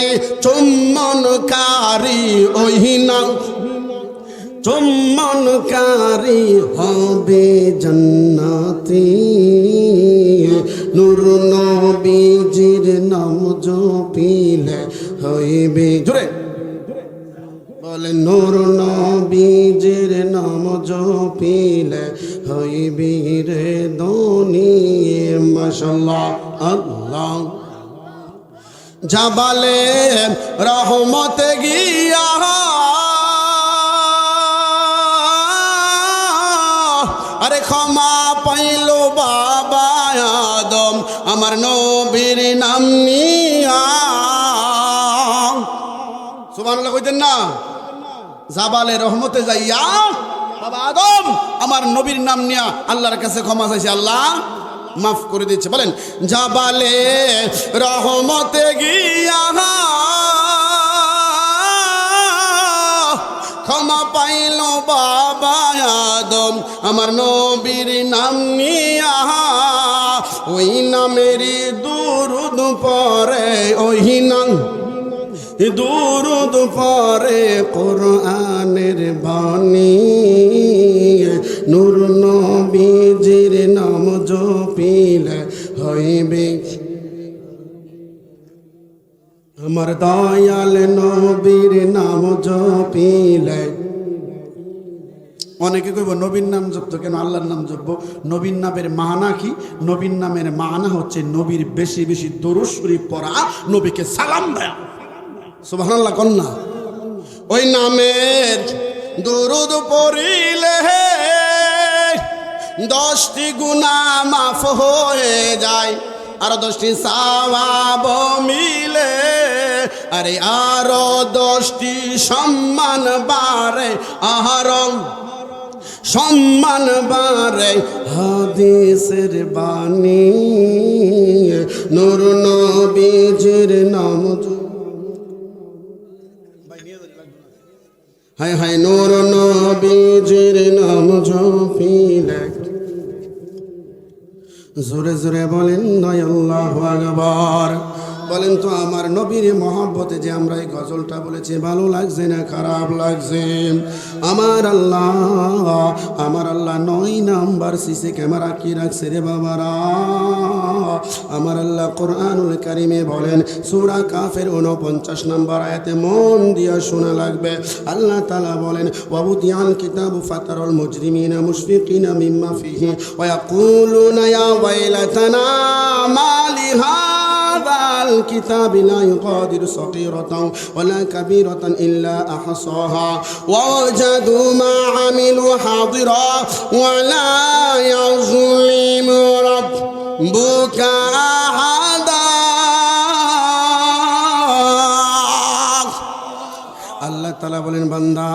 [SPEAKER 1] চুম্বনকারী, ওই নাম চুম্বনকারী হবে জান্নাতি। নূর নবীজির নাম জপিলে হইবে, জোরে বলে নূর নবীজির নাম জপিলে হইবি রে ধনী মাশাআল্লাহ আল্লাহ জাবালে রহমতে গিয়া আরে ক্ষমা পাইল বাবা আদম আমার নবীর নাম নিয়া সুবহানাল্লাহ কইতেন না জাবালে রহমতে যাইয়া বাবা আদম আমার নবীর নাম নিয়া আল্লাহর কাছে ক্ষমা চাইছে আল্লাহ মাফ করে দিচ্ছে বলেন জাবালে রহমতে গিয়া ক্ষমা পাইল বাবা আদম আমার নবীর নাম নিয়া ওই নামেরই দুরুদ পরে ওই নাম দুরুদ পরে কোরআনের বাণী নূর নবীজির নাম জপিলে হইবে আমার দয়াল নবীর নাম জপিলে অনেকে কইব নবীর নাম জপতো কেন আল্লাহর নাম জপবো নবীর নামের মানা কি নবীর নামের মানা হচ্ছে নবীর বেশি বেশি দরুদ শরীফ পড়া নবীকে সালাম দেয়া সুবহানাল্লাহ কন্যা ওই নামের দরুদ পড়িলে 10টি গুনাহ মাফ হয়ে যায় আর 10টি সওয়াব মিলে আরে আরো 10টি সম্মান বাড়ে আরো সম্মান বাড়ে হাদিসের বাণী নূর নবীজির নাম হায় হায় নূর নবীজির নাম জপিলে জোরে জোরে বলেন আল্লাহু আকবার বলেন তো আমার নবীর মহব্বতে যে আমরা এই গজলটা বলেছি ভালো লাগছে না খারাপ লাগছে আমার আল্লাহ 9 নাম্বার সিসি ক্যামেরা কি রাখছে রে বাবারা আমার আল্লাহ কোরআনুল কারীমে বলেন সূরা কাফের 49 নাম্বার আয়াতে মন দিয়া শোনা লাগবে আল্লাহ তাআলা বলেন ওয়াবুদিয়াল কিতাবু ফাতারাল মুজরিমিনা মুশফিকিনা মিম্মা ফিহি ওয়া ইয়াকুলুনা ইয়া ওয়াইলাতানা মা লিহাযাল الكتاب لا يغادر صغيرة ولا كبيرة إلا أحصاها ووجدوا ما عملوا حاضرا ولا يظلم ربك أحدا আল্লাহ তাআলা বলেন বান্দা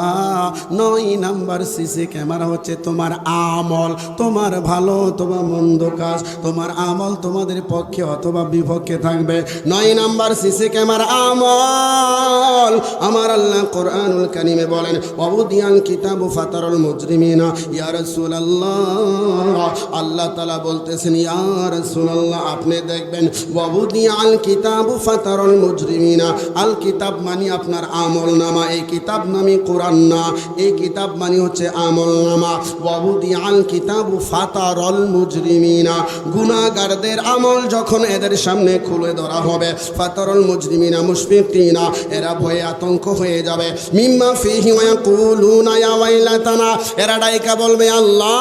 [SPEAKER 1] 9 নাম্বার সিসি ক্যামেরা হচ্ছে তোমার আমল তোমার ভালো অথবা মন্দ কাজ তোমার আমল তোমাদের পক্ষে অথবা বিপক্ষে থাকবে 9 নাম্বার সিসি ক্যামেরা আমল আমার আল্লাহ কোরআনুল কারীমে বলেন ওয়াবুদিয়াল কিতাবু ফাতারাল মুজরিমিনা ইয়া রাসূলুল্লাহ আল্লাহ তাআলা বলতেছেন ইয়া রাসূলুল্লাহ আপনি দেখবেন ওয়াবুদিয়াল কিতাবু ফাতারাল মুজরিমিনা আল কিতাব মানে আপনার আমল নামা এই কিতাব নামে কোরআন না এই কিতাব মানে হচ্ছে আমল নামা ওয়াবুদিয়াল কিতাবু ফাতারাল মুজরিমিনা গুনাহগারদের আমল যখন এদের সামনে খুলে ধরা হবে ফাতারাল মুজরিমিনা মুশফিকিনা এরা ভয়ে আতঙ্ক হয়ে যাবে মিম্মা ফিহি ওয়া ইয়াকুলুনা ইয়া ওয়াইলাতানা এরা ডাইকা বলবে আল্লাহ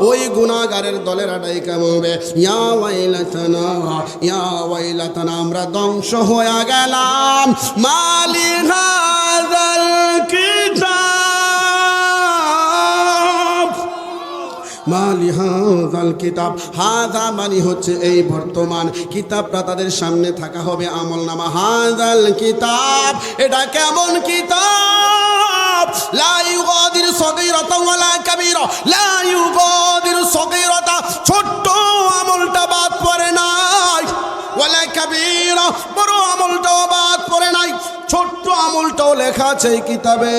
[SPEAKER 1] ওই গুনাহগারের দলেরা ডাইকা বলবে ইয়া ওয়াইলাতানা আমরা ধ্বংস হয়ে গেলাম মালি হাযাল কিতাব মালি হাযাল কিতাব হাযা মানে হচ্ছে এই বর্তমান কিতাবটা তাদের সামনে থাকা হবে আমলনামা হাযাল কিতাব এটা কেমন কিতাব লা ইউগাদিরু সগীরাতান ওয়ালা কাবীরা লা ইউগাদিরু সগীরাতা ছোট্ট আমলটা বাদ পড়ে নাই ওয়ালা কাবীরা বড় আমলটাও বাদ পড়ে নাই ছোট্ট আমলটাও লেখা আছে এই কিতাবে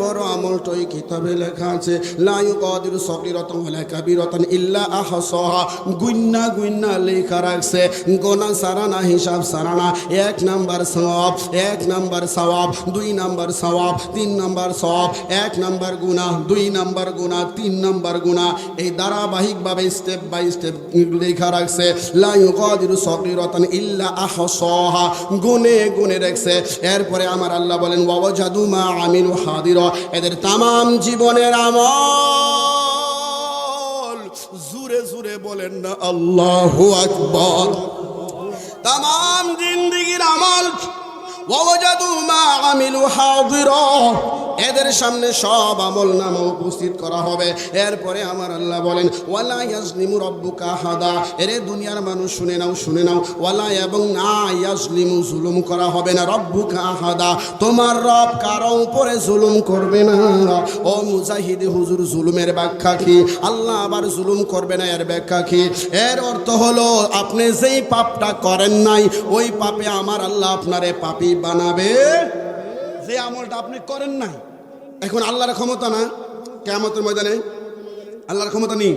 [SPEAKER 1] বড় আমলটাও এই কিতাবে লেখা আছে লা ইউগাদিরু সগীরাতান ওয়ালা কাবীরাতান ইল্লা আহসাহা গুন্না লেখা রাখছে গোনা সারানা হিসাব সারানা 1 নাম্বার সওয়াব 1 নাম্বার সওয়াব 2 নাম্বার সওয়াব 3 নাম্বার সওয়াব 1 নাম্বার গুনাহ 2 নাম্বার গুনাহ 3 নাম্বার গুনাহ এই ধারাবাহিকভাবে স্টেপ বাই স্টেপ লেখা রাখছে লা ইউগাদিরু সগীরাতান ইল্লা আহসাহা গুনে রাখছে এরপরে আমার আল্লাহ বলেন বলেন ওয়াজাদু মা আমিলু হাদিরা, এদের তামাম জীবনের আমল, জোরে জোরে বলেন না আল্লাহু আকবার, তামাম জিন্দেগির আমল ওয়াজাদু মা আমিলু হাদিরা, এদের সামনে সব আমল নামা উপস্থিত করা হবে। এরপরে আমার আল্লাহ বলেন ওয়ালা ইয়াজলিমু রাব্বুকা আহাদা, এরে দুনিয়ার মানুষ শুনে নাও, শুনে নাও, ওয়ালা এবং না ইয়াজলিমু, জুলুম করা হবে না, রাব্বুকা আহাদা, তোমার রব কারো উপরে জুলুম করবে না। ও মুজাহিদ হুজুর, জুলুমের ব্যাখ্যা কি? আল্লাহ আবার জুলুম করবে না, এর ব্যাখ্যা কি? এর অর্থ হলো আপনি যেই পাপটা করেন নাই ওই পাপে আমার আল্লাহ আপনারে পাপী বানাবে, যে আমলটা আপনি করেন নাই। এখন আল্লাহর ক্ষমতা না, কিয়ামতের ময়দানে আল্লাহর ক্ষমতা নেই।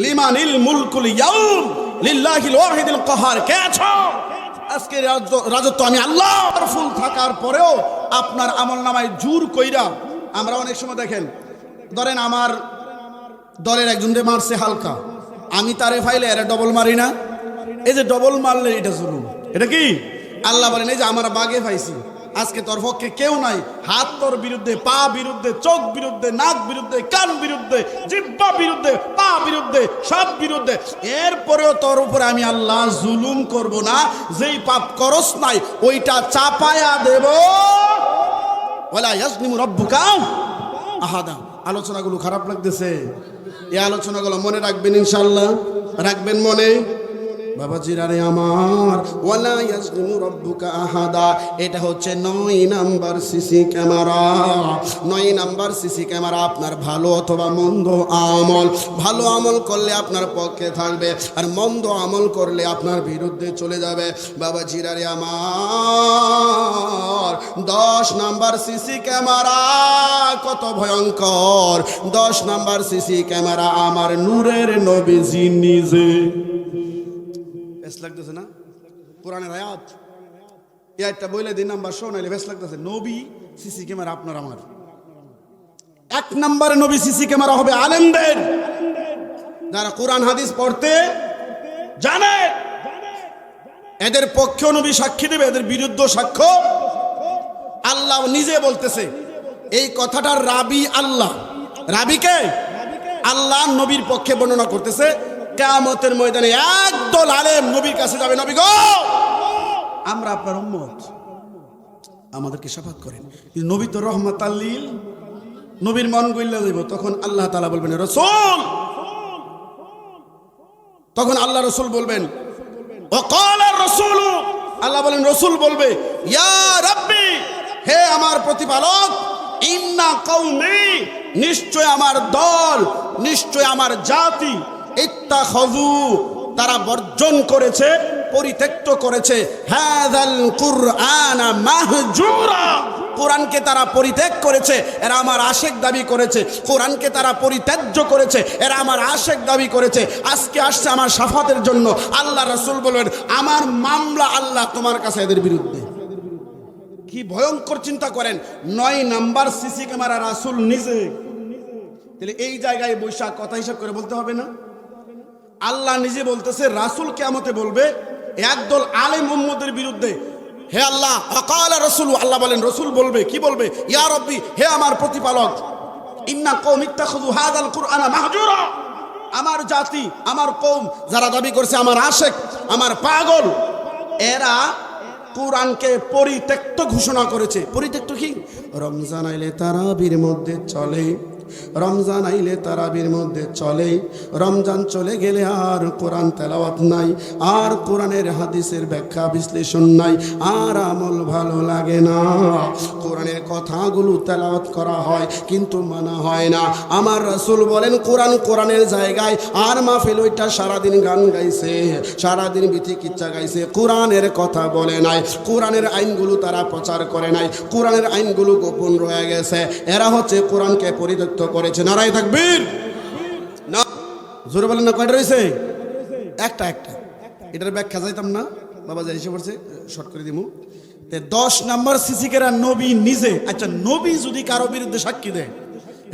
[SPEAKER 1] লিমানিল মুলকুল ইয়াউম লিল্লাহিল ওয়াহিদিল কাহার, কে আছো? আজকে রাজত্ব আমি আল্লাহর ফুল থাকার পরেও আপনার আমলনামায় জোর কইরা, আমরা অনেক সময় দেখেন, ধরেন আমার দলের একজনকে মারছে হালকা, আমি তারে ফাইলে এরা ডবল মারি না, এই যে ডবল মারলে এটা জুলুম। এটা কি? আল্লাহ বলেন এই যে আমার বাগে পাইছি, আজকে তোর পক্ষে কেউ নাই, হাত তোর বিরুদ্ধে, পা বিরুদ্ধে, চোখ বিরুদ্ধে, নাক বিরুদ্ধে, কান বিরুদ্ধে, জিহ্বা বিরুদ্ধে, পা বিরুদ্ধে, সব বিরুদ্ধে, এরপরেও তোর উপরে আমি আল্লাহ জুলুম করব না, যেই পাপ করস নাই ওইটা চাপায়া দেব। ওয়ালা ইয়াজলিমু রাব্বুকা আহাদা। আলোচনাগুলো খারাপ লাগতেছে, এই আলোচনাগুলো মনে রাখবেন ইনশাআল্লাহ, রাখবেন মনে বাবাজিরা রে আমার। ওয়ালা ইয়াজলিমু রাব্বুকা আহাদা, এটা হচ্ছে 9 number CC camera. 9 number CC camera আপনার ভালো অথবা মন্দ আমল, ভালো আমল করলে আপনার পক্ষে থাকবে, আর মন্দ আমল করলে আপনার বিরুদ্ধে চলে যাবে। বাবাজিরা রে আমার, 10 নাম্বার সিসি ক্যামেরা কত ভয়ঙ্কর! 10 নাম্বার সিসি ক্যামেরা আমার নূরের নবীজি নিজে। বেশ লাগতেছে না? কোরআনের আয়াত, এই আয়াতটা বলে দিন নাম্বার শোনাইলে বেশ লাগতেছে। নবী সিসি ক্যামেরা আপনার আমার। 1 নম্বরে নবী সিসি ক্যামেরা হবে আলেমদের, যারা কোরআন হাদিস পড়তে জানে, এদের পক্ষেও নবী সাক্ষী দেবে, এদের বিরুদ্ধে সাক্ষ্য আল্লাহ নিজে বলতেছে। এই কথাটার রাবি আল্লাহ, রাবিকে আল্লাহ নবীর পক্ষে বর্ণনা করতেছে। কিয়ামতের ময়দানে একদল আলেম নবীর কাছে যাবে, নবী গো আমরা আপনার উম্মত, আমাদেরকে শাফাত করেন। কিন্তু নবী তো রহমাতাল লিল, নবীর মন গইলা যাইব। তখন আল্লাহ তাআলা বলবেন রাসূল, তখন আল্লাহ রাসূল বলবেন ওয়াকালা রাসূল, আল্লাহ বলেন রাসূল বলবে ইয়া রাব্বি, হে আমার প্রতিপালক, ইন্না কওমি, নিশ্চয় আমার দল, নিশ্চয় আমার জাতি, ইত্তাখাযু, তারা বর্জন করেছে, পরিত্যক্ত করেছে, হাযাল কুরআনা মাহজুরা, কোরআনকে তারা পরিত্যাগ করেছে, এরা আমার আশেক দাবি করেছে। কোরআনকে তারা পরিত্যাজ্য করেছে, এরা আমার আশেক দাবি করেছে। আজকে আসছে আমার শাফাতের জন্য। আল্লাহ রাসূল বলবেন আমার মামলা আল্লাহ তোমার কাছে এদের বিরুদ্ধে। কি ভয়ঙ্কর চিন্তা করেন! 9 নাম্বার সিসি ক্যামেরা রাসূল নিজে। তাহলে এই জায়গায় বৈশাখ কথা হিসাব করে বলতে হবে না? আল্লাহ নিজে বলতেছে, রাসূল কিয়ামতে বলবে একদল আলেম উম্মতের বিরুদ্ধে, হে আল্লাহ, ওয়াকালা রাসূল, আল্লাহ বলেন রাসূল বলবে, কি বলবে? ইয়া রাব্বি, হে আমার প্রতিপালক, ইন্না কওমি ইত্তাখাযু হাযাল কুরআনা মাহজুরা, আমার জাতি, আমার কওম যারা দাবি করছে আমার আশেক, আমার পাগল, এরা কোরআনকে পরিত্যক্ত ঘোষণা করেছে। পরিত্যক্ত কি? রমজান আইলে তারাবির মধ্যে চলে, রমজান আইলে তারাবির মধ্যে চলে, রমজান চলে গেলে আর কোরআন তেলাওয়াত নাই, আর কোরআনের হাদিসের ব্যাখ্যা বিশ্লেষণ নাই, আর আমল ভালো লাগে না। কোরআনের কথাগুলো তেলাওয়াত করা হয় কিন্তু মানা হয় না। আমার রাসূল বলেন কোরআন কোরআনের জায়গায়, আর মাহফিল ওইটা সারাদিন গান গাইছে, সারাদিন বিচিকিচ্ছা গাইছে, কোরআনের কথা বলে নাই, কোরআনের আইনগুলো তারা প্রচার করে নাই, কোরআনের আইনগুলো গোপন রয়ে গেছে। এরা হচ্ছে কোরআনকে পরিত্যক্ত করেছে। নারায়ে তাকবীর! না জোরে বলেন না, কয়টা রয়েছে? একটা। এটার ব্যাখ্যা যাইতাম না, বাবা যাই এসে পড়ছে, শর্ট করে দিমু। 10 নম্বর সিসি ক্যামেরা নবী নিজে। আচ্ছা, নবী যদি কারো বিরুদ্ধে সাক্ষী দেয়,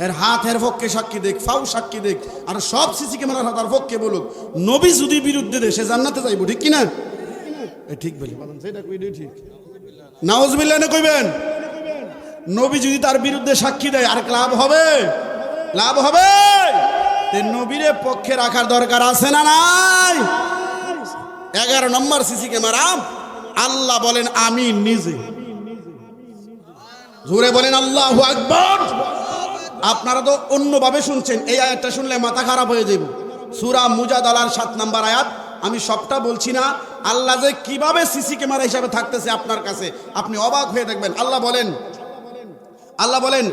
[SPEAKER 1] এর হাত এর পক্ষে সাক্ষী দেখ, ফাউ সাক্ষী দেখ, আর সব সিসি ক্যামেরার হাত আর পক্ষে বলুক, নবী যদি বিরুদ্ধে দেয় সে জান্নাতে যাইব, ঠিক কিনা? ঠিক বলি, সেটা কইলে ঠিক। নাউজুবিল্লাহ না কইবেন? নবী যদি তার বিরুদ্ধে সাক্ষী দেয় আর লাভ হবে? লাভ হবে? নবীরে পক্ষে রাখার দরকার আছে না নাই? 11 নম্বর সিসি ক্যামেরা, আল্লাহ বলেন আমি নিজে। জোরে বলেন আল্লাহু আকবার। আপনারা তো অন্যভাবে শুনছেন, এই আয়াতটা শুনলে মাথা খারাপ হয়ে যাবে। সূরা মুজাদালার 7 নম্বর আয়াত। আমি সবটা বলছি না, আল্লাহ যে কিভাবে সিসি ক্যামেরা হিসাবে থাকতেছে আপনার কাছে, আপনি অবাক হয়ে দেখবেন। আল্লাহ বলেন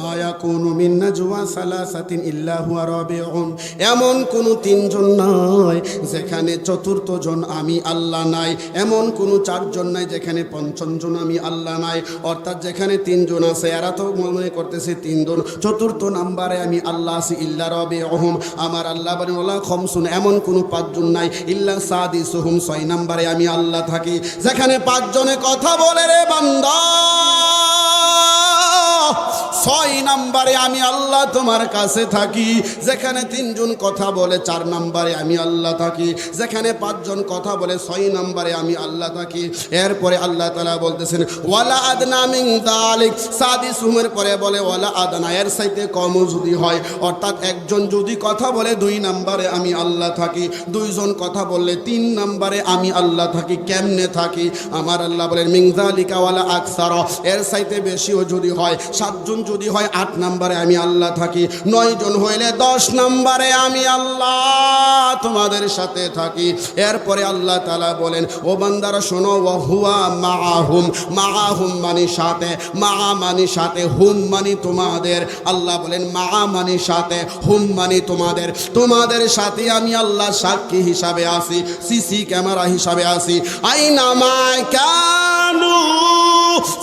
[SPEAKER 1] মা ইয়াকুনু মিন নাজওয়া সালাসাতিন ইল্লা হুয়া রাবিউহুম, এমন কোন তিনজন নাই যেখানে চতুর্থ জন আমি আল্লাহ নাই, এমন কোন চারজন নাই যেখানে পঞ্চম জন আমি আল্লাহ নাই। অর্থাৎ যেখানে তিনজন আছে এরা তো মনে করতেছে তিনজন, চতুর্থ নাম্বারে আমি আল্লাহ আছি। ইল্লা রাবিউহুম, আমার আল্লাহ বলেন ওয়ালা খামসুন, এমন কোন পাঁচজন নাই। ইল্লা সাদিসুহুম, 6 নাম্বারে আমি আল্লাহ থাকি। যেখানে পাঁচজনে কথা বলে রে বান্দা, 6 নাম্বারে আমি আল্লাহ তোমার কাছে থাকি। যেখানে 3 জন কথা বলে 4 নাম্বারে আমি আল্লাহ থাকি। যেখানে 5 জন কথা বলে 6 নাম্বারে আমি আল্লাহ থাকি। এরপরে আল্লাহ তাআলা বলতেছেন ওয়ালা আদনা মিন যালিক, সাদিসুমের পরে বলে ওয়ালা আদনা, এর চাইতে কম যদি হয়, অর্থাৎ একজন যদি কথা বলে 2 নাম্বারে আমি আল্লাহ থাকি, 2 জন কথা বললে 3 নাম্বারে আমি আল্লাহ থাকি। কেমনে থাকি? আমার আল্লাহ বলেন মিন যালিকা ওয়ালা আকসার, এর চাইতে বেশিও যদি হয়, 7 জন যদি হয় 8 নাম্বারে আমি আল্লাহ থাকি। 9 জন হইলে 10 নাম্বারে আমি আল্লাহ তোমাদের সাথে থাকি। এরপরে আল্লাহ তাআলা বলেন ও বান্দারা শোনো, ওয়া হুয়া মাআহুম, মাআহুম মানে সাথে, মা মানে সাথে, হুম মানে তোমাদের। আল্লাহ বলেন মা মানে সাথে, হুম মানে তোমাদের। তোমাদের সাথে আমি আল্লাহ সাক্ষী হিসাবে আছি, সিসি ক্যামেরা হিসাবে আছি। আইনা মা কানু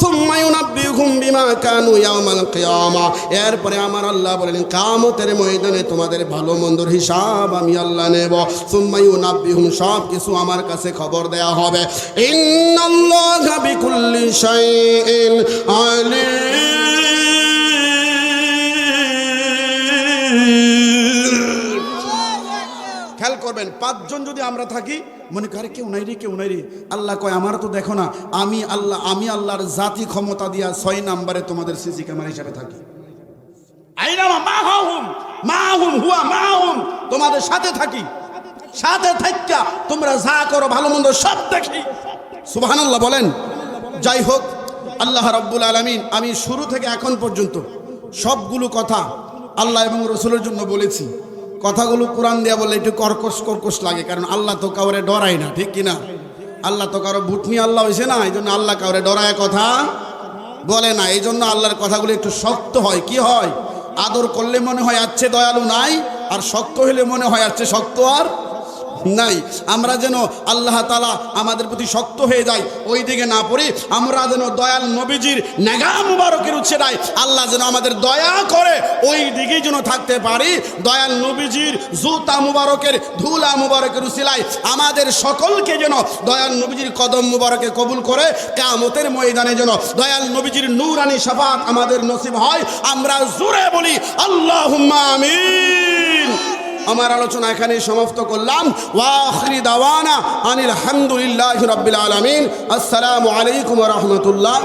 [SPEAKER 1] সুম্মা ইউনাব্বিহুম বিমা কানু ইয়াউমাল কিয়ামা। এরপরে আমার আল্লাহ বলেন কিয়ামতের ময়দানে তোমাদের ভালো মন্দর হিসাব আমি আল্লাহ নেব। সুম্মা ইউনাব্বিহুম, সব কিছু আমার কাছে খবর দেয়া হবে। ইন্নাল্লাহা বিকুল্লি শাইইন আলিম। খেয়াল করবেন, 5 জন যদি আমরা থাকি, মনে করে কেউ নাই রে, আল্লাহ কয় আমার তো দেখো না, আমি আল্লাহর জাতি ক্ষমতা দিয়া 6 নাম্বারে তোমাদের সিসি ক্যামেরা হিসাবে থাকি। আইনামা মাহুম হুয়া মাহুম, তোমাদের সাথে থাকি, সাথে থাইকা তোমরা যা করো ভালো মন্দ সব দেখি। সুবহানাল্লাহ বলেন। যাই হোক, আল্লাহ রাব্বুল আলামিন, আমি শুরু থেকে এখন পর্যন্ত সবগুলো কথা আল্লাহ এবং রাসূলের জন্য বলেছি। কথাগুলো কোরআন দিয়া বললে একটু কর্কশ লাগে, কারণ আল্লাহ তো কাউরে ডরায় না, ঠিক কিনা? আল্লাহ তো কারো ভুটনি আল্লাহ হয়েছে না, এই জন্য আল্লাহ কাউরে ডরায় কথা বলে না। এই জন্য আল্লাহর কথাগুলো একটু শক্ত হয়। কি হয়? আদর করলে মনে হয় আচ্ছে দয়ালু নাই, আর শক্ত হলে মনে হয় আচ্ছে শক্ত আর নাই। আমরা যেন আল্লাহ তাআলা আমাদের প্রতি শক্ত হয়ে যায় ওই দিকে না পড়ি, আমরা যেন দয়াল নবীজির নেগা মুবারকের উচ্ছেদায় আল্লাহ যেন আমাদের দয়া করে ওই দিকেই যেন থাকতে পারি। দয়াল নবীজির জুতা মুবারকের ধুলা মুবারকের উসিলায় আমাদের সকলকে যেন দয়াল নবীজির কদম মুবারকে কবুল করে কিয়ামতের ময়দানে যেন দয়াল নবীজির নূরানি শাফাত আমাদের নসিব হয়। আমরা জোরে বলি আল্লাহুম্মা আমিন। আমার আলোচনা এখানেই সমাপ্ত করলাম। ওয়া আখিরি দাওয়ানা আনিল হামদুলিল্লাহি রাব্বিল আলামিন। আসসালামু আলাইকুম ওয়া রাহমাতুল্লাহ।